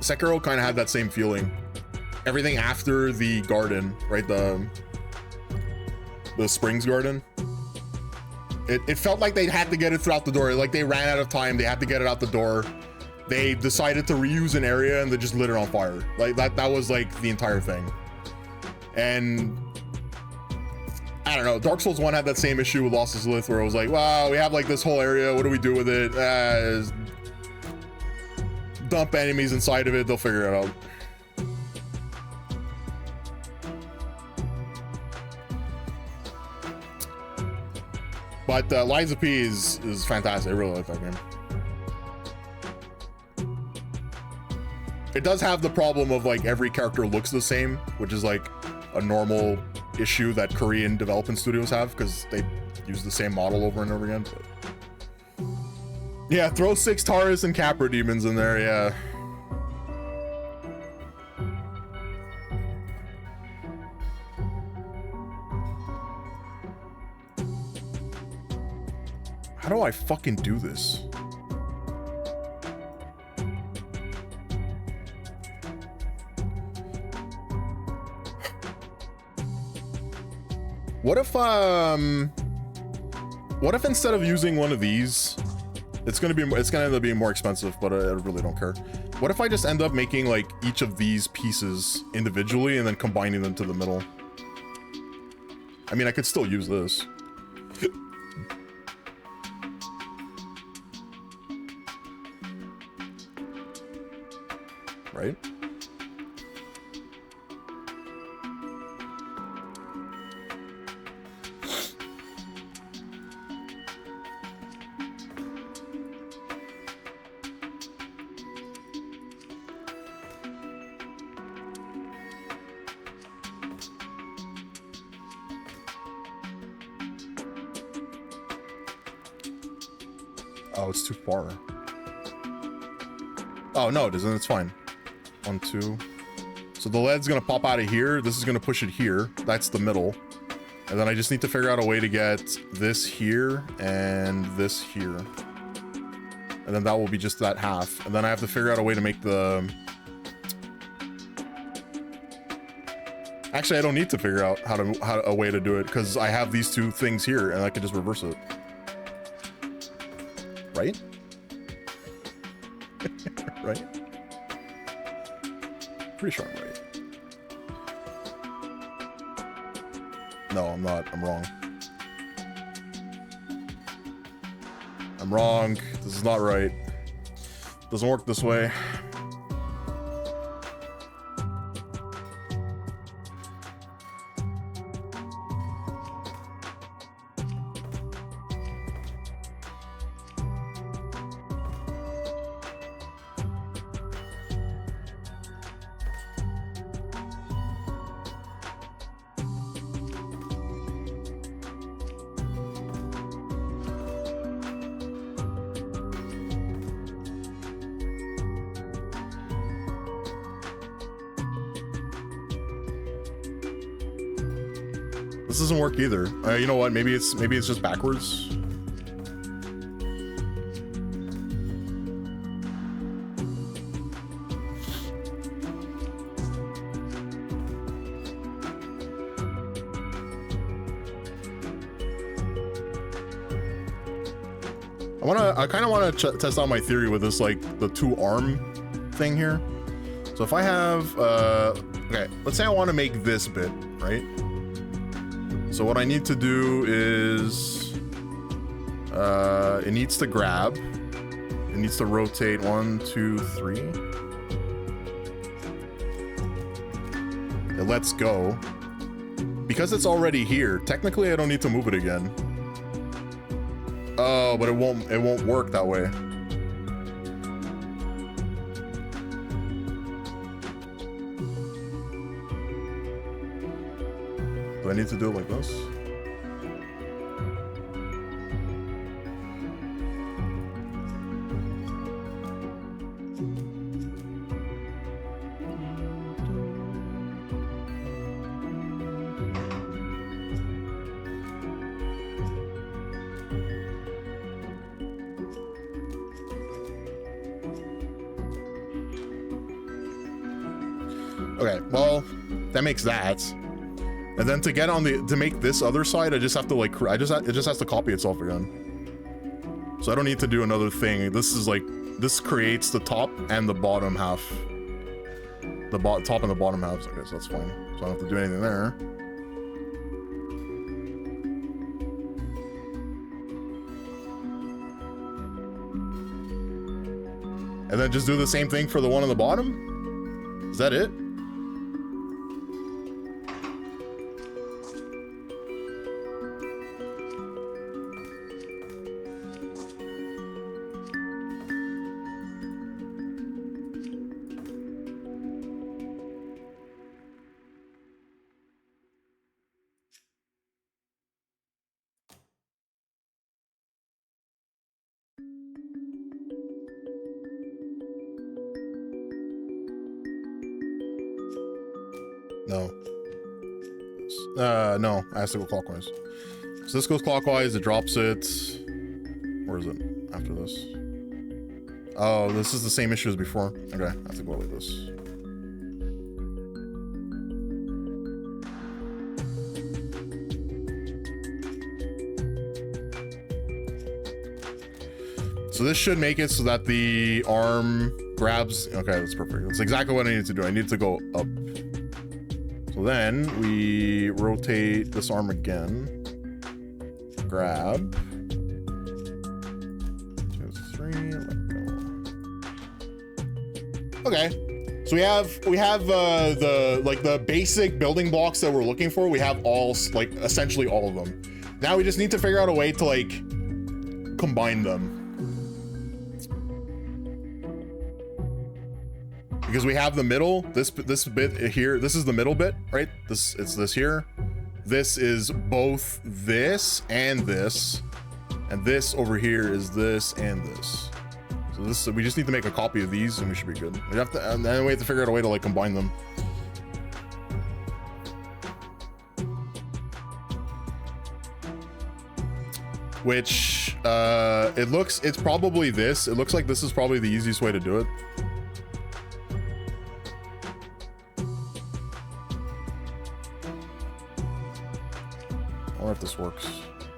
Sekiro kind of had that same feeling. Everything after the garden, right? The Springs Garden. It felt like they had to get it throughout the door. Like they ran out of time. They had to get it out the door. They decided to reuse an area and they just lit it on fire. Like that was like the entire thing. And I don't know, Dark Souls 1 had that same issue with Lost Izalith where it was like, wow, we have like this whole area, what do we do with it? Dump enemies inside of it, they'll figure it out. But Lies of P is fantastic. I really like that game. It does have the problem of like every character looks the same, which is like a normal issue that Korean development studios have because they use the same model over and over again. But... yeah, throw 6 Taurus and Capra demons in there, yeah. How do I fucking do this? What if instead of using one of these, it's gonna end up being more expensive, but I really don't care. What if I just end up making like each of these pieces individually and then combining them to the middle? I mean, I could still use this. Right? Oh, it's too far. Oh, no, it isn't. It's fine. 1, 2. So the lead's gonna pop out of here. This is gonna push it here. That's the middle. And then I just need to figure out a way to get this here and this here. And then that will be just that half. And then I have to figure out a way to make the... Actually, I don't need to figure out a way to do it because I have these 2 things here and I can just reverse it. Right? Right? Pretty sure I'm right. No, I'm not. I'm wrong. I'm wrong. This is not right. Doesn't work this way. This doesn't work either. You know what? Maybe it's just backwards. I kind of want to test out my theory with this, like the 2 arm thing here. So if I have, okay, let's say I want to make this bit, right? So what I need to do is, it needs to grab, it needs to rotate 1, 2, 3. It lets go. Because it's already here, technically I don't need to move it again. Oh, but it won't work that way. Do I need to do it like this? Okay, well, that makes that. And then to make this other side, I just have to like, it just has to copy itself again. So I don't need to do another thing. This is like, this creates the top and the bottom half. The top and the bottom halves, I guess that's fine. So I don't have to do anything there. And then just do the same thing for the one on the bottom? Is that it? No. No, it has to go clockwise. So this goes clockwise, it drops it. Where is it after this? Oh, this is the same issue as before. Okay, I have to go like this. So this should make it so that the arm grabs. Okay, that's perfect. That's exactly what I need to do. I need to go up. So then we rotate this arm again. Grab. 2, 3, let go. Okay. So we have the basic building blocks that we're looking for. We have all, like, essentially all of them. Now we just need to figure out a way to, like, combine them. Because we have the middle, this bit here, this is the middle bit, right? It's this here. This is both this, and this over here is this and this. So we just need to make a copy of these, and we should be good. We have to, and then we have to figure out a way to like combine them. Which it's probably this. It looks like this is probably the easiest way to do it. I wonder if this works.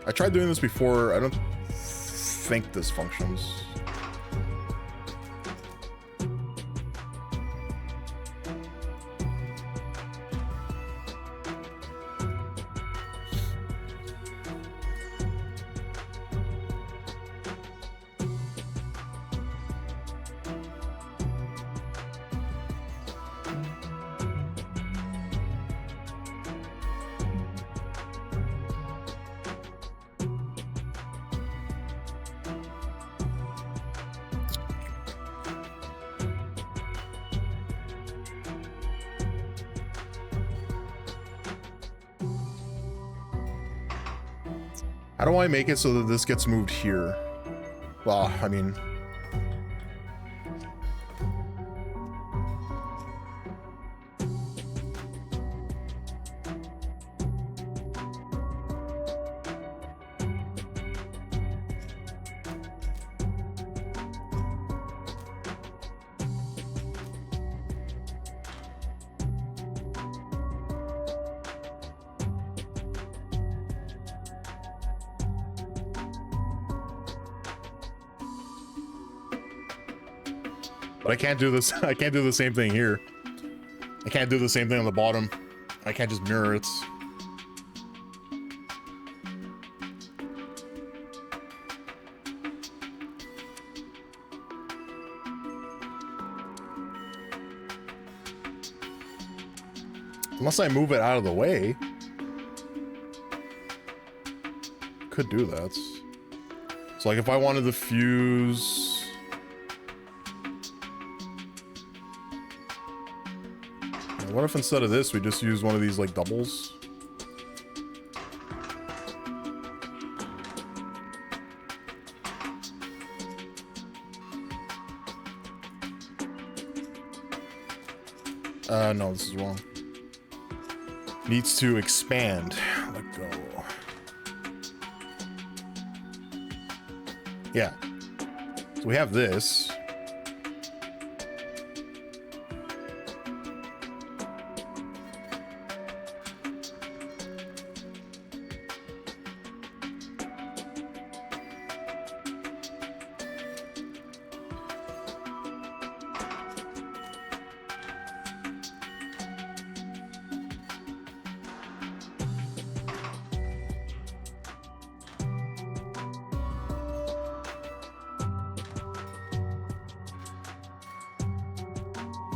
I tried doing this before. I don't think this functions. How do I make it so that this gets moved here? Well, I mean... But I can't do this. I can't do the same thing here. I can't do the same thing on the bottom. I can't just mirror it. Unless I move it out of the way. Could do that. So like if I wanted to fuse... What if instead of this, we just use one of these, like, doubles? No, this is wrong. Needs to expand. Let go. Yeah. So we have this.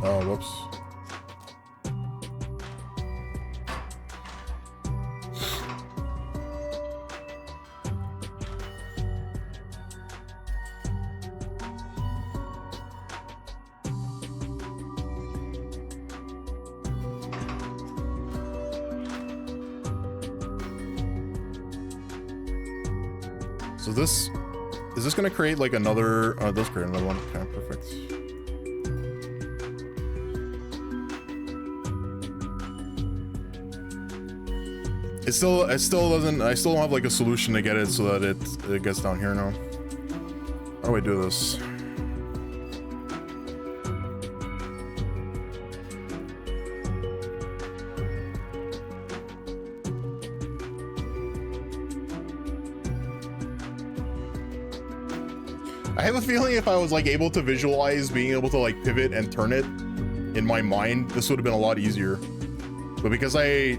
Oh, whoops. So this, is this gonna create like another, it does create another one. Okay, perfect. It still doesn't, I still don't have like a solution to get it so that it gets down here now. How do I do this? I have a feeling if I was like able to visualize being able to like pivot and turn it in my mind, this would have been a lot easier. But because I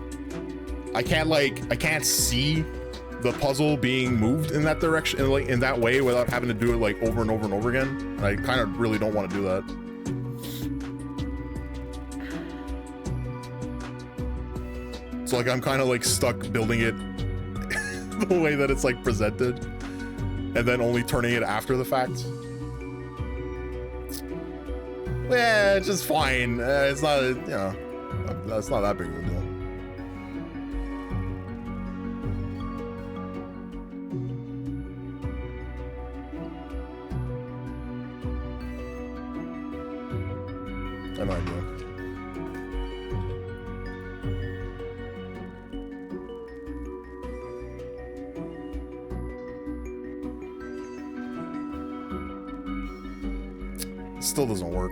can't see the puzzle being moved in that direction, like in that way, without having to do it like over and over and over again. And I kind of really don't want to do that. So like I'm kind of like stuck building it the way that it's like presented, and then only turning it after the fact. Yeah, it's just fine. It's not, you know, that's not that big of a deal. I have no idea. It still doesn't work.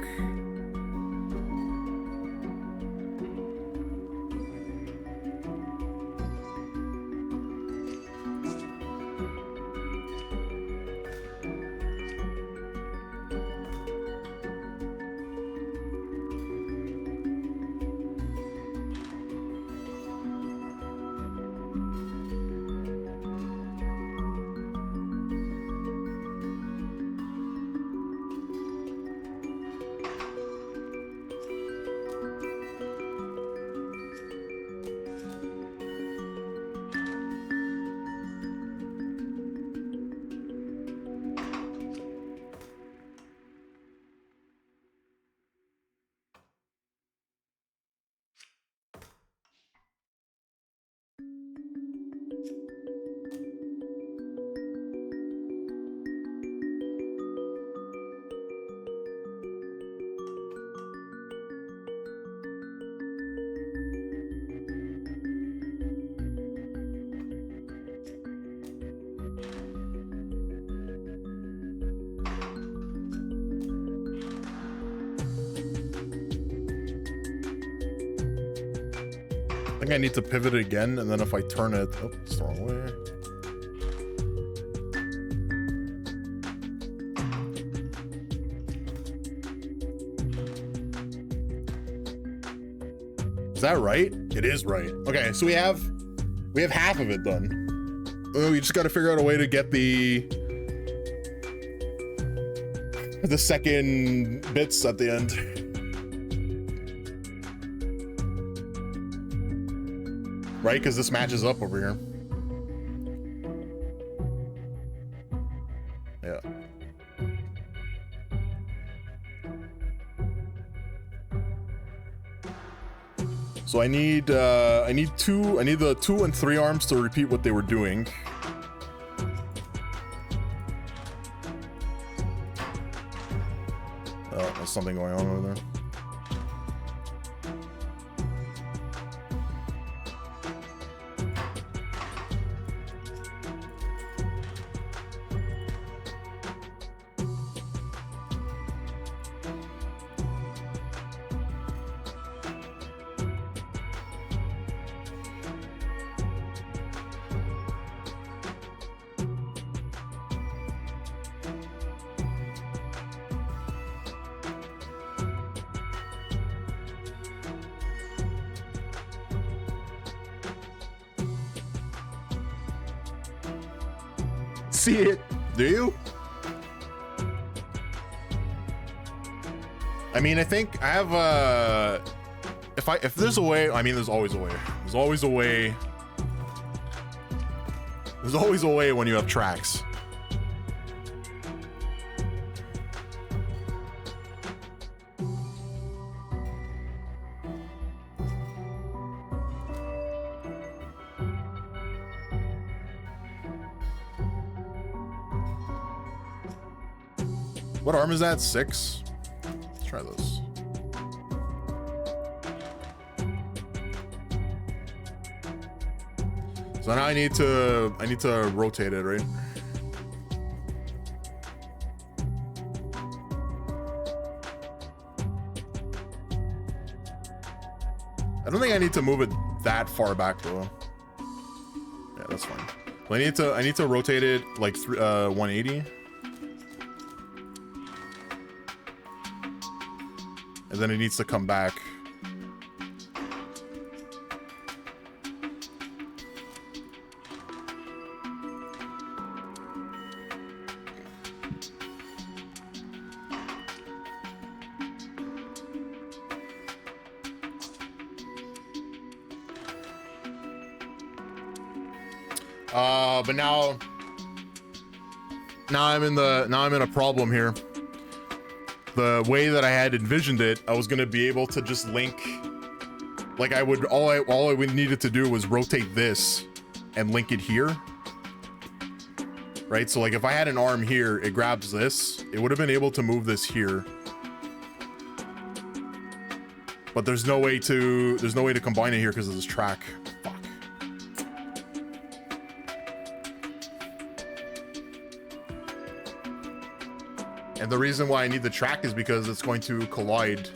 I think I need to pivot it again, and then if I turn it, oh, it's the wrong way. Is that right? It is right. Okay, so we have half of it done. Oh, we just got to figure out a way to get the second bits at the end. Right, because this matches up over here. Yeah. So I need the 2 and 3 arms to repeat what they were doing. Oh, there's something going on over there. See it, do you? I mean, I think I have if there's a way, I mean, there's always a way. There's always a way. There's always a way when you have tracks. What arm is that? 6? Let's try this. So now I need to rotate it, right? I don't think I need to move it that far back though. Yeah, that's fine. Well, I need to rotate it like 180. And then it needs to come back. But now I'm in a problem here. The way that I had envisioned it, I was gonna be able to just link, like all I needed to do was rotate this and link it here, right? So like if I had an arm here, it grabs this, it would have been able to move this here, but there's no way to combine it here because of this track. Fuck. And the reason why I need the track is because it's going to collide.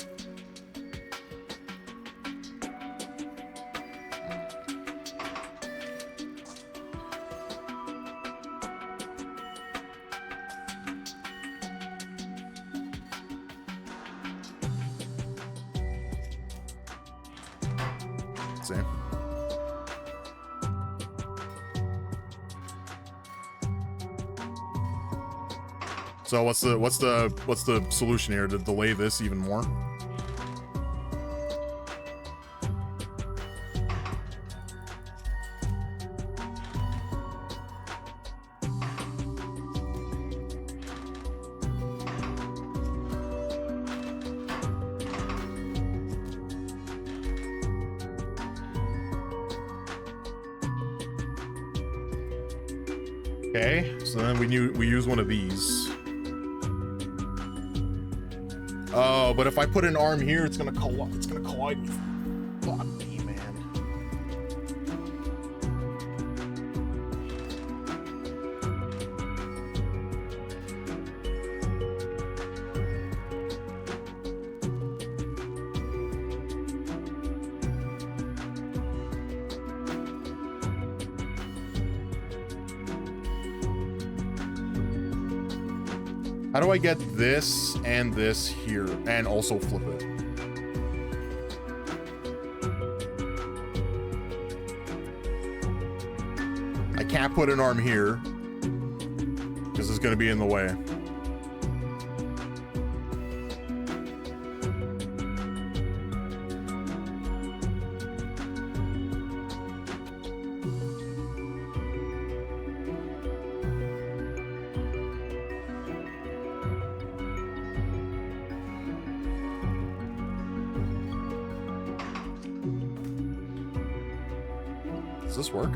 See? So what's the solution here to delay this even more? Okay, so then we use one of these. Oh, but if I put an arm here, it's gonna collide with. Fuck me, man. How do I get this and this here and also flip it? I can't put an arm here because it's going to be in the way. Does this work?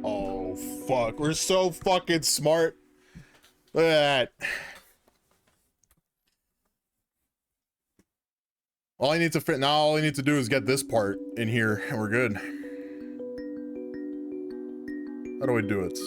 Oh, fuck. We're so fucking smart. Look at that. All I need to do is get this part in here and we're good. How do I do it?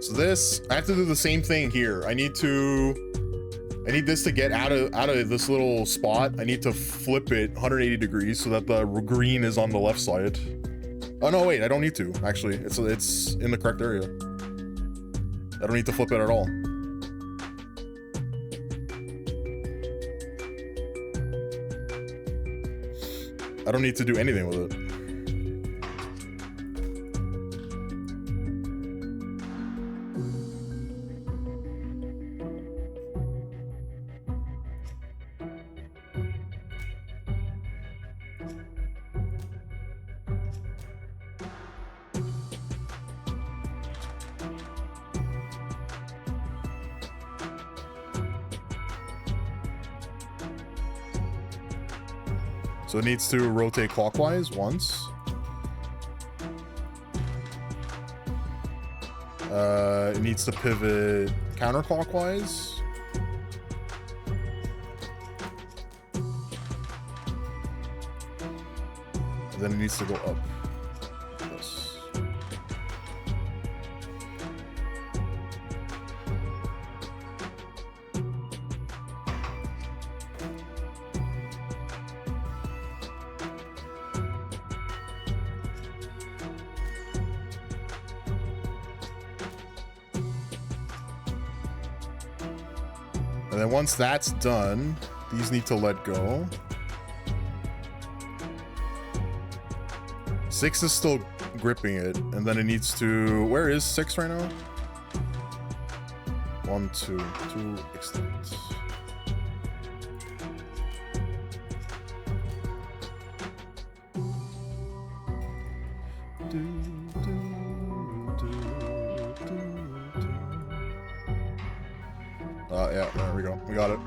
So this, I have to do the same thing here. I need this to get out of this little spot. I need to flip it 180 degrees so that the green is on the left side. Oh no, wait, I don't need to, actually. It's in the correct area. I don't need to flip it at all. I don't need to do anything with it. So it needs to rotate clockwise once. It needs to pivot counterclockwise. And then it needs to go up. Like this. And then once that's done, these need to let go. 6 is still gripping it, and then it needs to... Where is 6 right now? 1, 2, 2 extends. Yeah, there we go. We got it.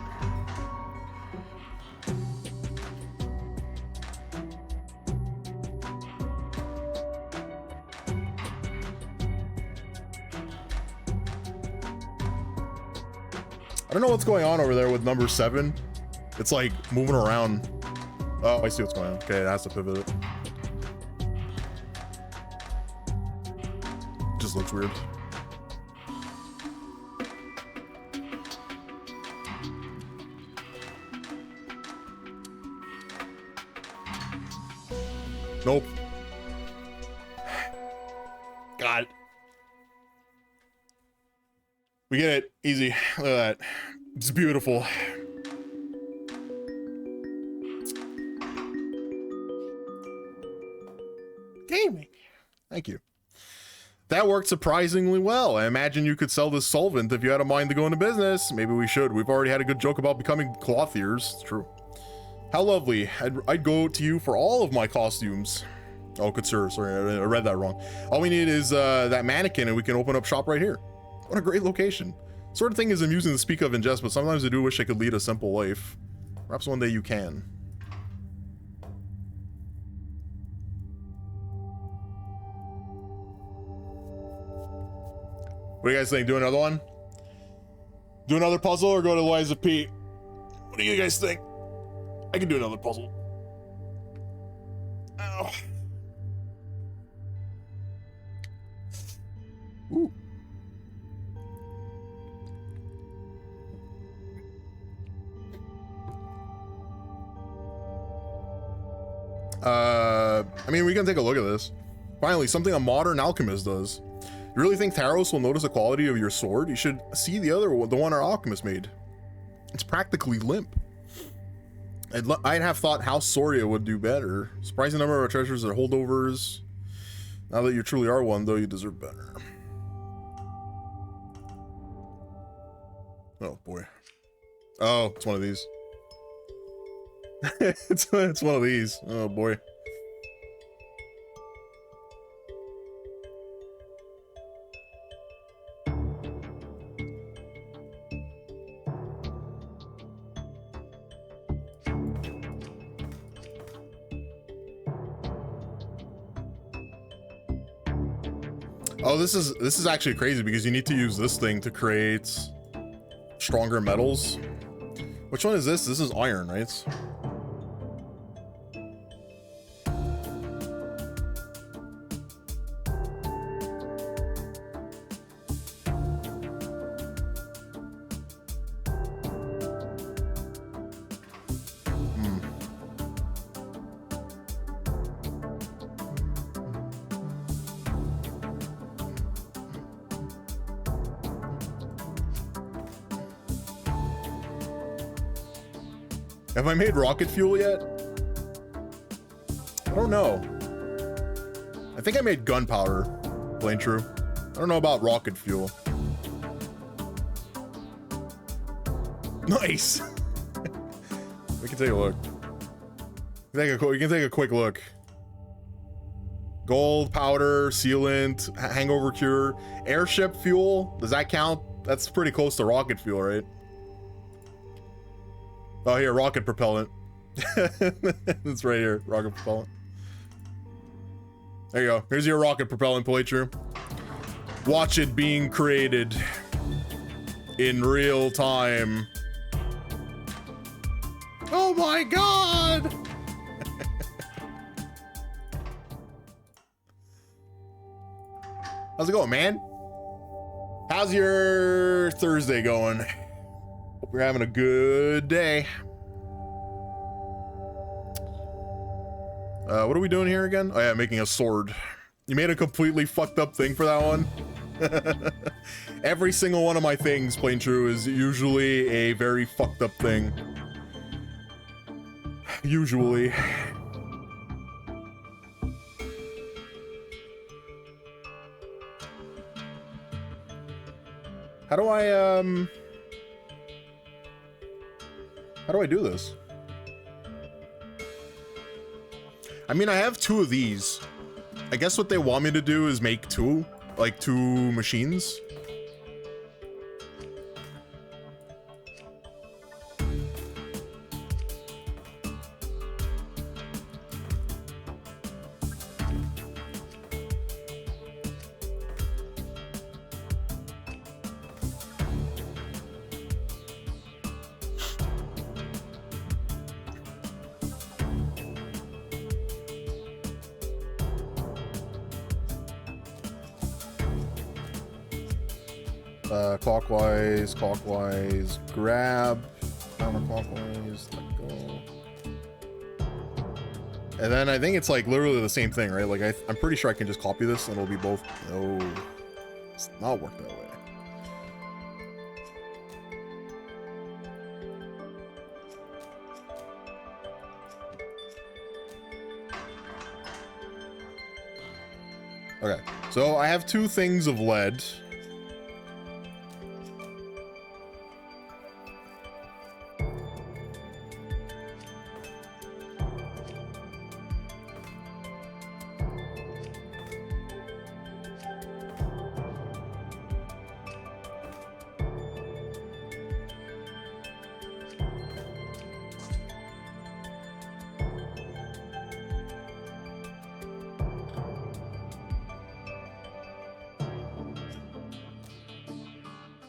I don't know what's going on over there with number 7. It's like moving around. Oh, I see what's going on. Okay, it has to pivot it. Just looks weird. Nope. God. We get it. Easy. Look at that. It's beautiful. Gaming. Thank you. That worked surprisingly well. I imagine you could sell this solvent if you had a mind to go into business. Maybe we should. We've already had a good joke about becoming clothiers. It's true. How lovely. I'd go to you for all of my costumes. Oh, good sir. Sorry, I read that wrong. All we need is that mannequin and we can open up shop right here. What a great location. Sort of thing is amusing to speak of in jest, but sometimes I do wish I could lead a simple life. Perhaps one day you can. What do you guys think? Do another one? Do another puzzle or go to Liza P? What do you guys think? I can do another puzzle. Ow. Ooh. I mean, we can take a look at this. Finally, something a modern alchemist does. You really think Taros will notice the quality of your sword? You should see the one our alchemist made. It's practically limp. I'd have thought House Soria would do better. Surprising number of our treasures are holdovers. Now that you truly are one, though, you deserve better. Oh boy. Oh, it's one of these. it's one of these. Oh boy. Oh, this is actually crazy because you need to use this thing to create stronger metals. Which one is this? This is iron, right? Have I made rocket fuel yet? I don't know. I think I made gunpowder, plain true. I don't know about rocket fuel. Nice. We can take a look. We can take a quick look. Gold, powder, sealant, hangover cure, airship fuel. Does that count? That's pretty close to rocket fuel, right? Oh, here, rocket propellant. It's right here, rocket propellant. There you go. Here's your rocket propellant, playthrough. Watch it being created in real time. Oh my god! How's it going, man? How's your Thursday going? Hope you're having a good day. What are we doing here again? Oh yeah, making a sword. You made a completely fucked up thing for that one? Every single one of my things, plain true, is usually a very fucked up thing. Usually. How do I do this? I mean, I have 2 of these. I guess what they want me to do is make 2, like 2 machines. Clockwise, grab, counterclockwise, let go. And then I think it's like literally the same thing, right? Like I'm pretty sure I can just copy this and it'll be both. No, it's not work that way. Okay, so I have 2 things of lead.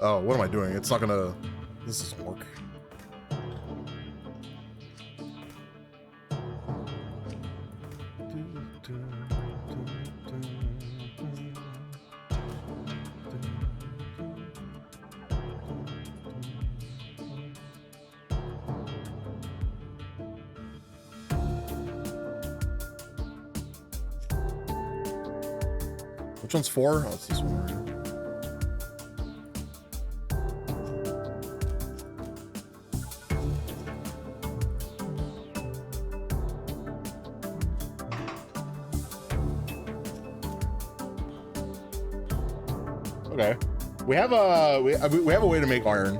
Oh, what am I doing? It's not gonna... This doesn't work. Which one's 4? Oh, it's this one right here. Okay, we have a way to make iron.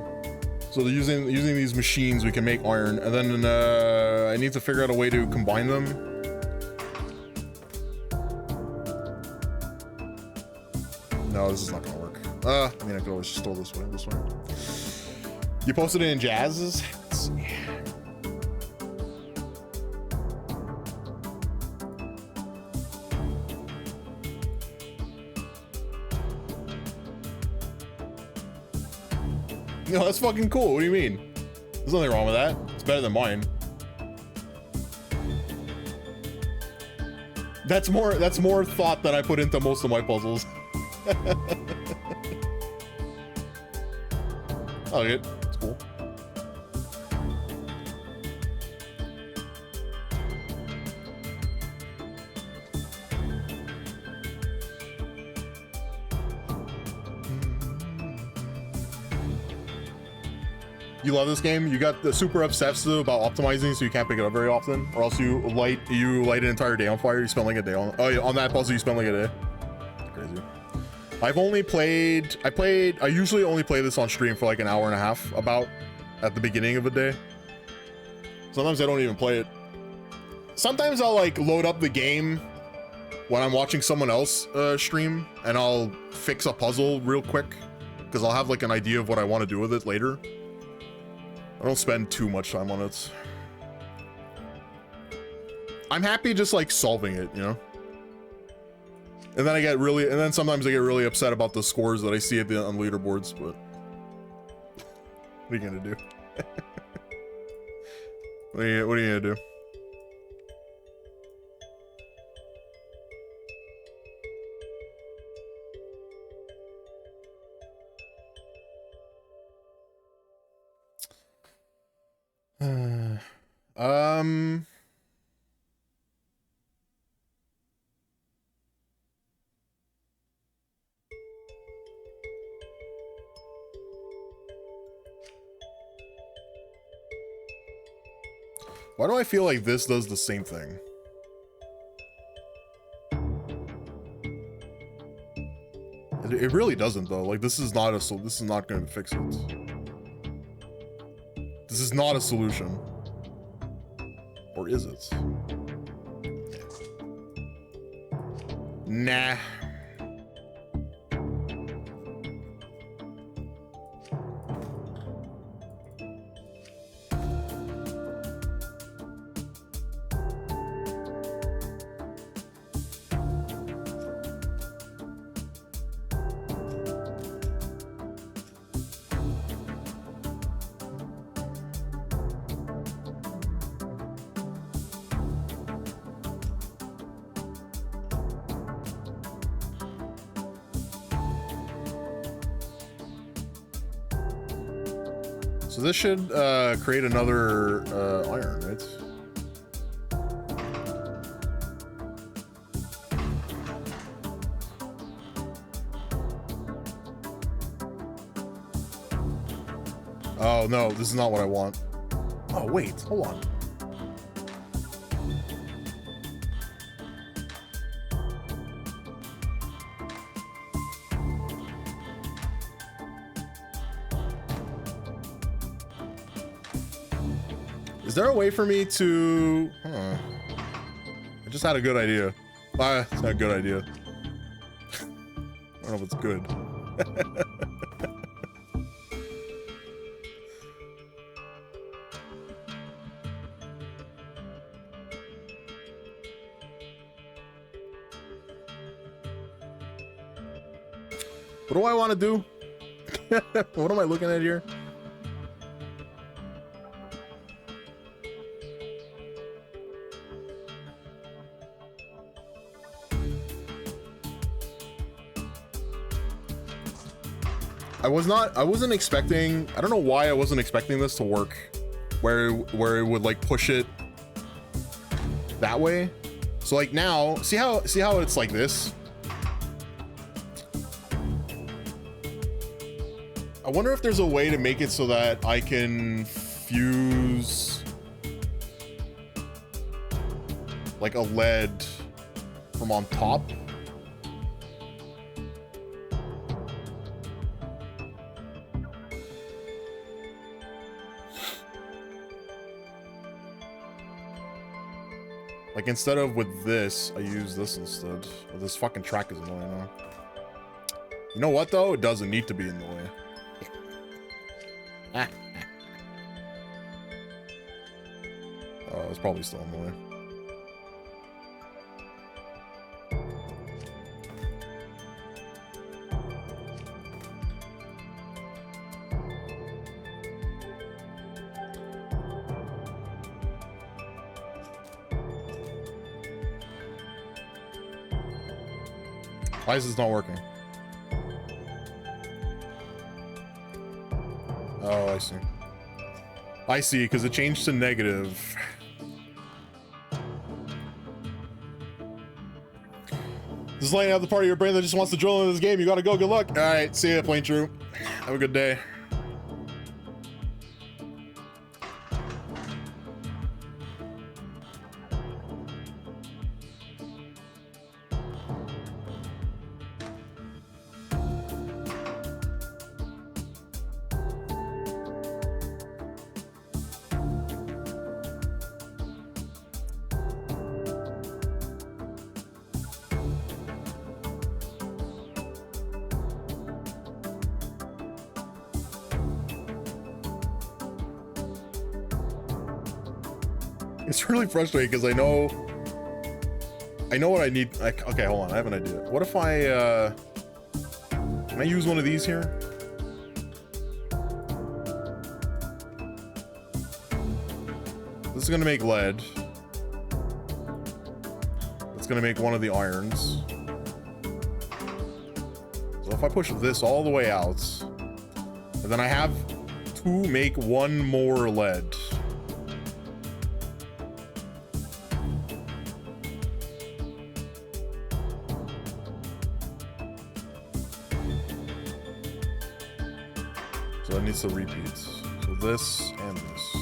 So using these machines, we can make iron, and then I need to figure out a way to combine them. No, this is not gonna work. I mean, I could always just throw this way. You posted it in Jazz's. Let's see. No, that's fucking cool. What do you mean? There's nothing wrong with that. It's better than mine. That's more thought than I put into most of my puzzles. Oh, good. It's cool. You love this game. You got the super obsessive about optimizing, so you can't pick it up very often, or else you light an entire day on fire. You spend like a day on. Oh, yeah, on that puzzle, you spend like a day. Crazy. I usually only play this on stream for like an hour and a half, about at the beginning of a day. Sometimes I don't even play it. Sometimes I'll like load up the game when I'm watching someone else stream, and I'll fix a puzzle real quick because I'll have like an idea of what I want to do with it later. I don't spend too much time on it. I'm happy just like solving it, you know? And then sometimes I get really upset about the scores that I see on leaderboards, but what are you gonna do? What are you gonna do? Why do I feel like this does the same thing? It really doesn't though. Like this is not going to fix it. This is not a solution. Or is it? Nah. So this should create another iron, right? Oh no, this is not what I want. Oh wait, hold on. Is there a way for me to... I just had a good idea. It's not a good idea. I don't know if it's good. What do I want to do? What am I looking at here? I wasn't expecting, I don't know why I wasn't expecting this to work where it would like push it that way. So like now, see how it's like this? I wonder if there's a way to make it so that I can fuse like a lead from on top. Like instead of with this, I use this instead. But this fucking track is annoying now. You know what though? It doesn't need to be in the way. Oh, it's probably still in the way. Why is this not working? Oh, I see. I see, because it changed to negative. This is laying out the part of your brain that just wants to drill into this game. You gotta go. Good luck. All right, see ya, Plain True. Have a good day. It's really frustrating because I know what I need. Like, okay, hold on, I have an idea. What if I can I use one of these here? This is gonna make lead. It's gonna make one of the irons. So if I push this all the way out, and then I have to make one more lead. So that needs to repeat. So this and this.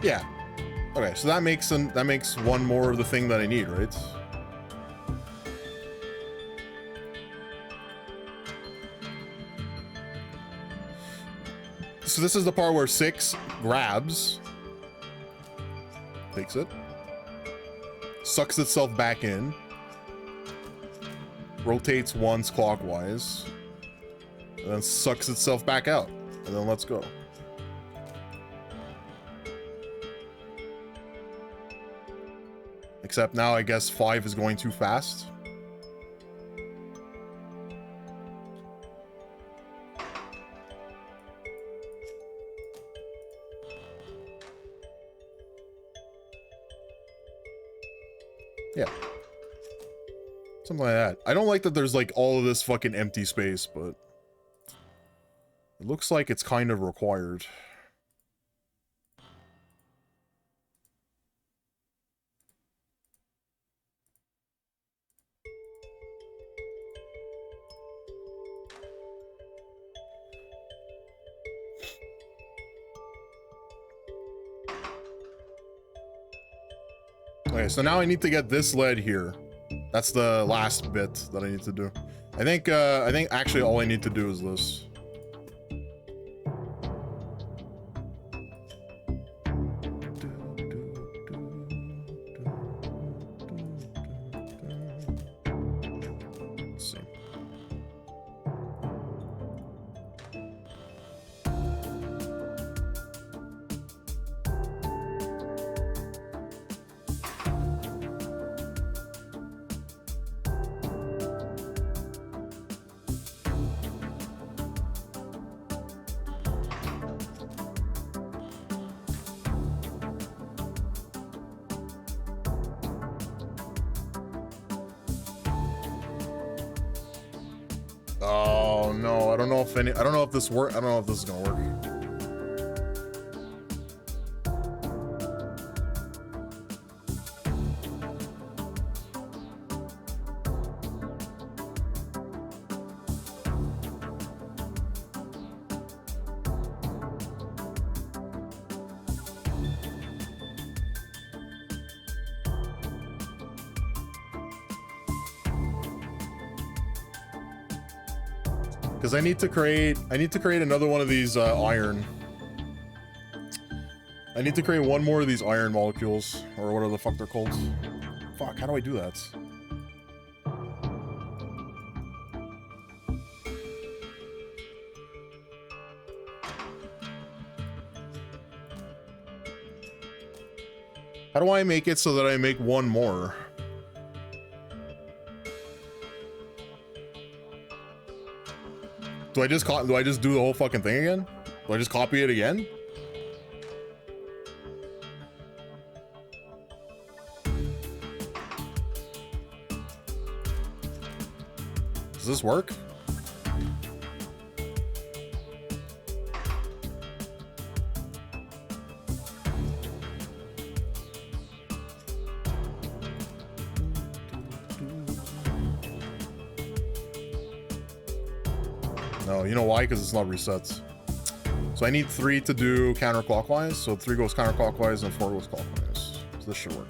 Yeah. Okay, so that makes one more of the thing that I need, right? So this is the part where 6 grabs, takes it, sucks itself back in, rotates once clockwise, and then sucks itself back out, and then let's go. Except now I guess 5 is going too fast. Yeah. Something like that. I don't like that there's like all of this fucking empty space, but it looks like it's kind of required. Okay, so now I need to get this lead here. That's the last bit that I need to do. I think actually all I need to do is this. Let's see. Oh no, I don't know if this work. I don't know if this is gonna work. Because I need to create another one of these iron. I need to create one more of these iron molecules, or whatever the fuck they're called. Fuck, how do I do that? How do I make it so that I make one more? Do I just do the whole fucking thing again? Do I just copy it again? Does this work? No, you know why? Because it's not resets. So I need 3 to do counterclockwise. So 3 goes counterclockwise and 4 goes clockwise. So this should work.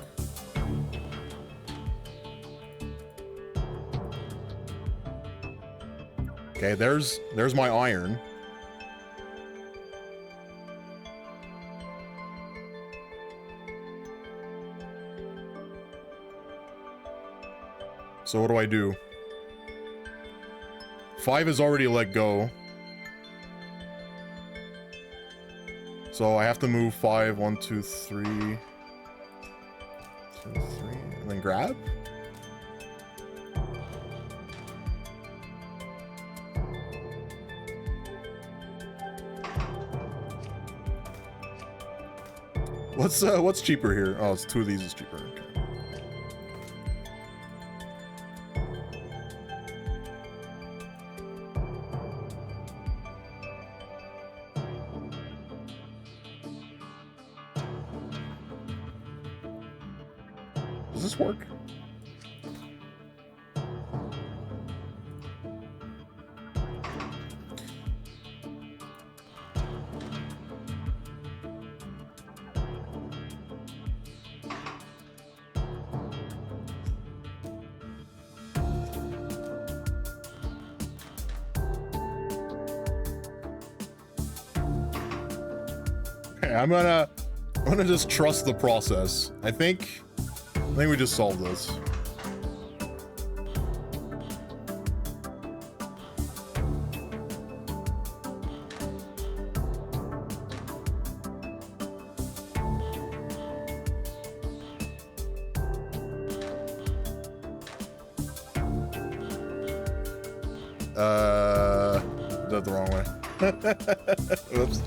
Okay, there's my iron. So what do I do? 5 is already let go. So I have to move 5, 1, 2, 3. 2, 3, and then grab? What's cheaper here? Oh, it's 2 of these is cheaper. Okay. Does this work? Okay, I'm gonna just trust the process. I think we just solved this. Did it the wrong way. Oops.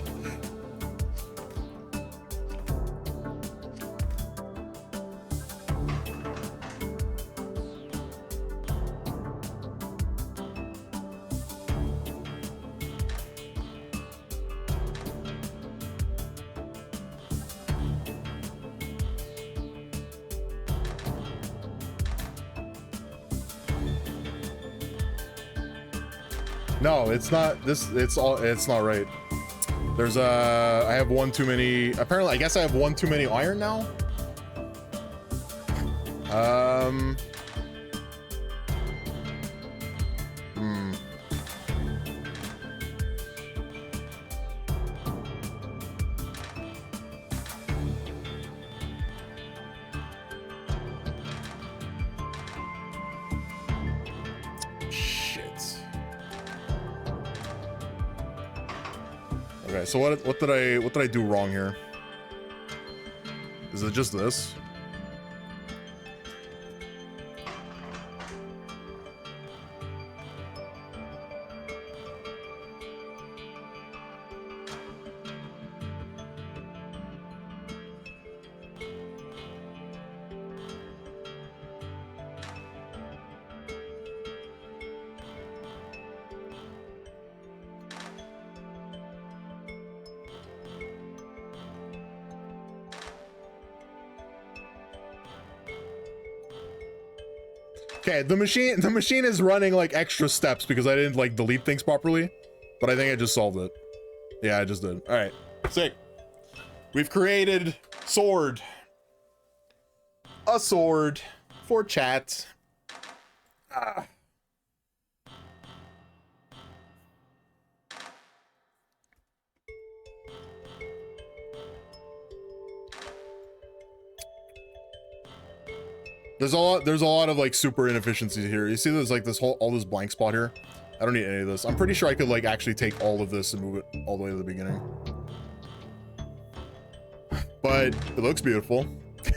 No, it's not this. It's not right. There's I have one too many. Apparently, I guess I have one too many iron now. Okay, so what did I do wrong here? Is it just this? Okay, the machine is running like extra steps because I didn't like delete things properly, but I think I just solved it. Yeah, I just did. All right, sick. We've created sword. A sword for chat. Ah. There's a lot of like super inefficiencies here. You see there's like all this blank spot here. I don't need any of this. I'm pretty sure I could like actually take all of this and move it all the way to the beginning. But it looks beautiful.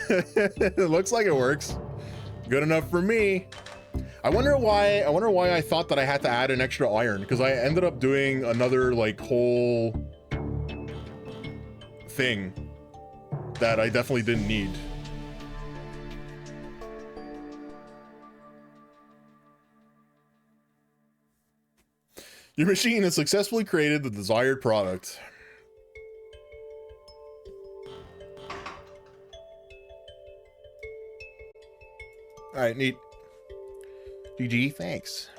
It looks like it works. Good enough for me. I wonder why I thought that I had to add an extra iron, because I ended up doing another like whole thing that I definitely didn't need. Your machine has successfully created the desired product. All right, neat. GG, thanks.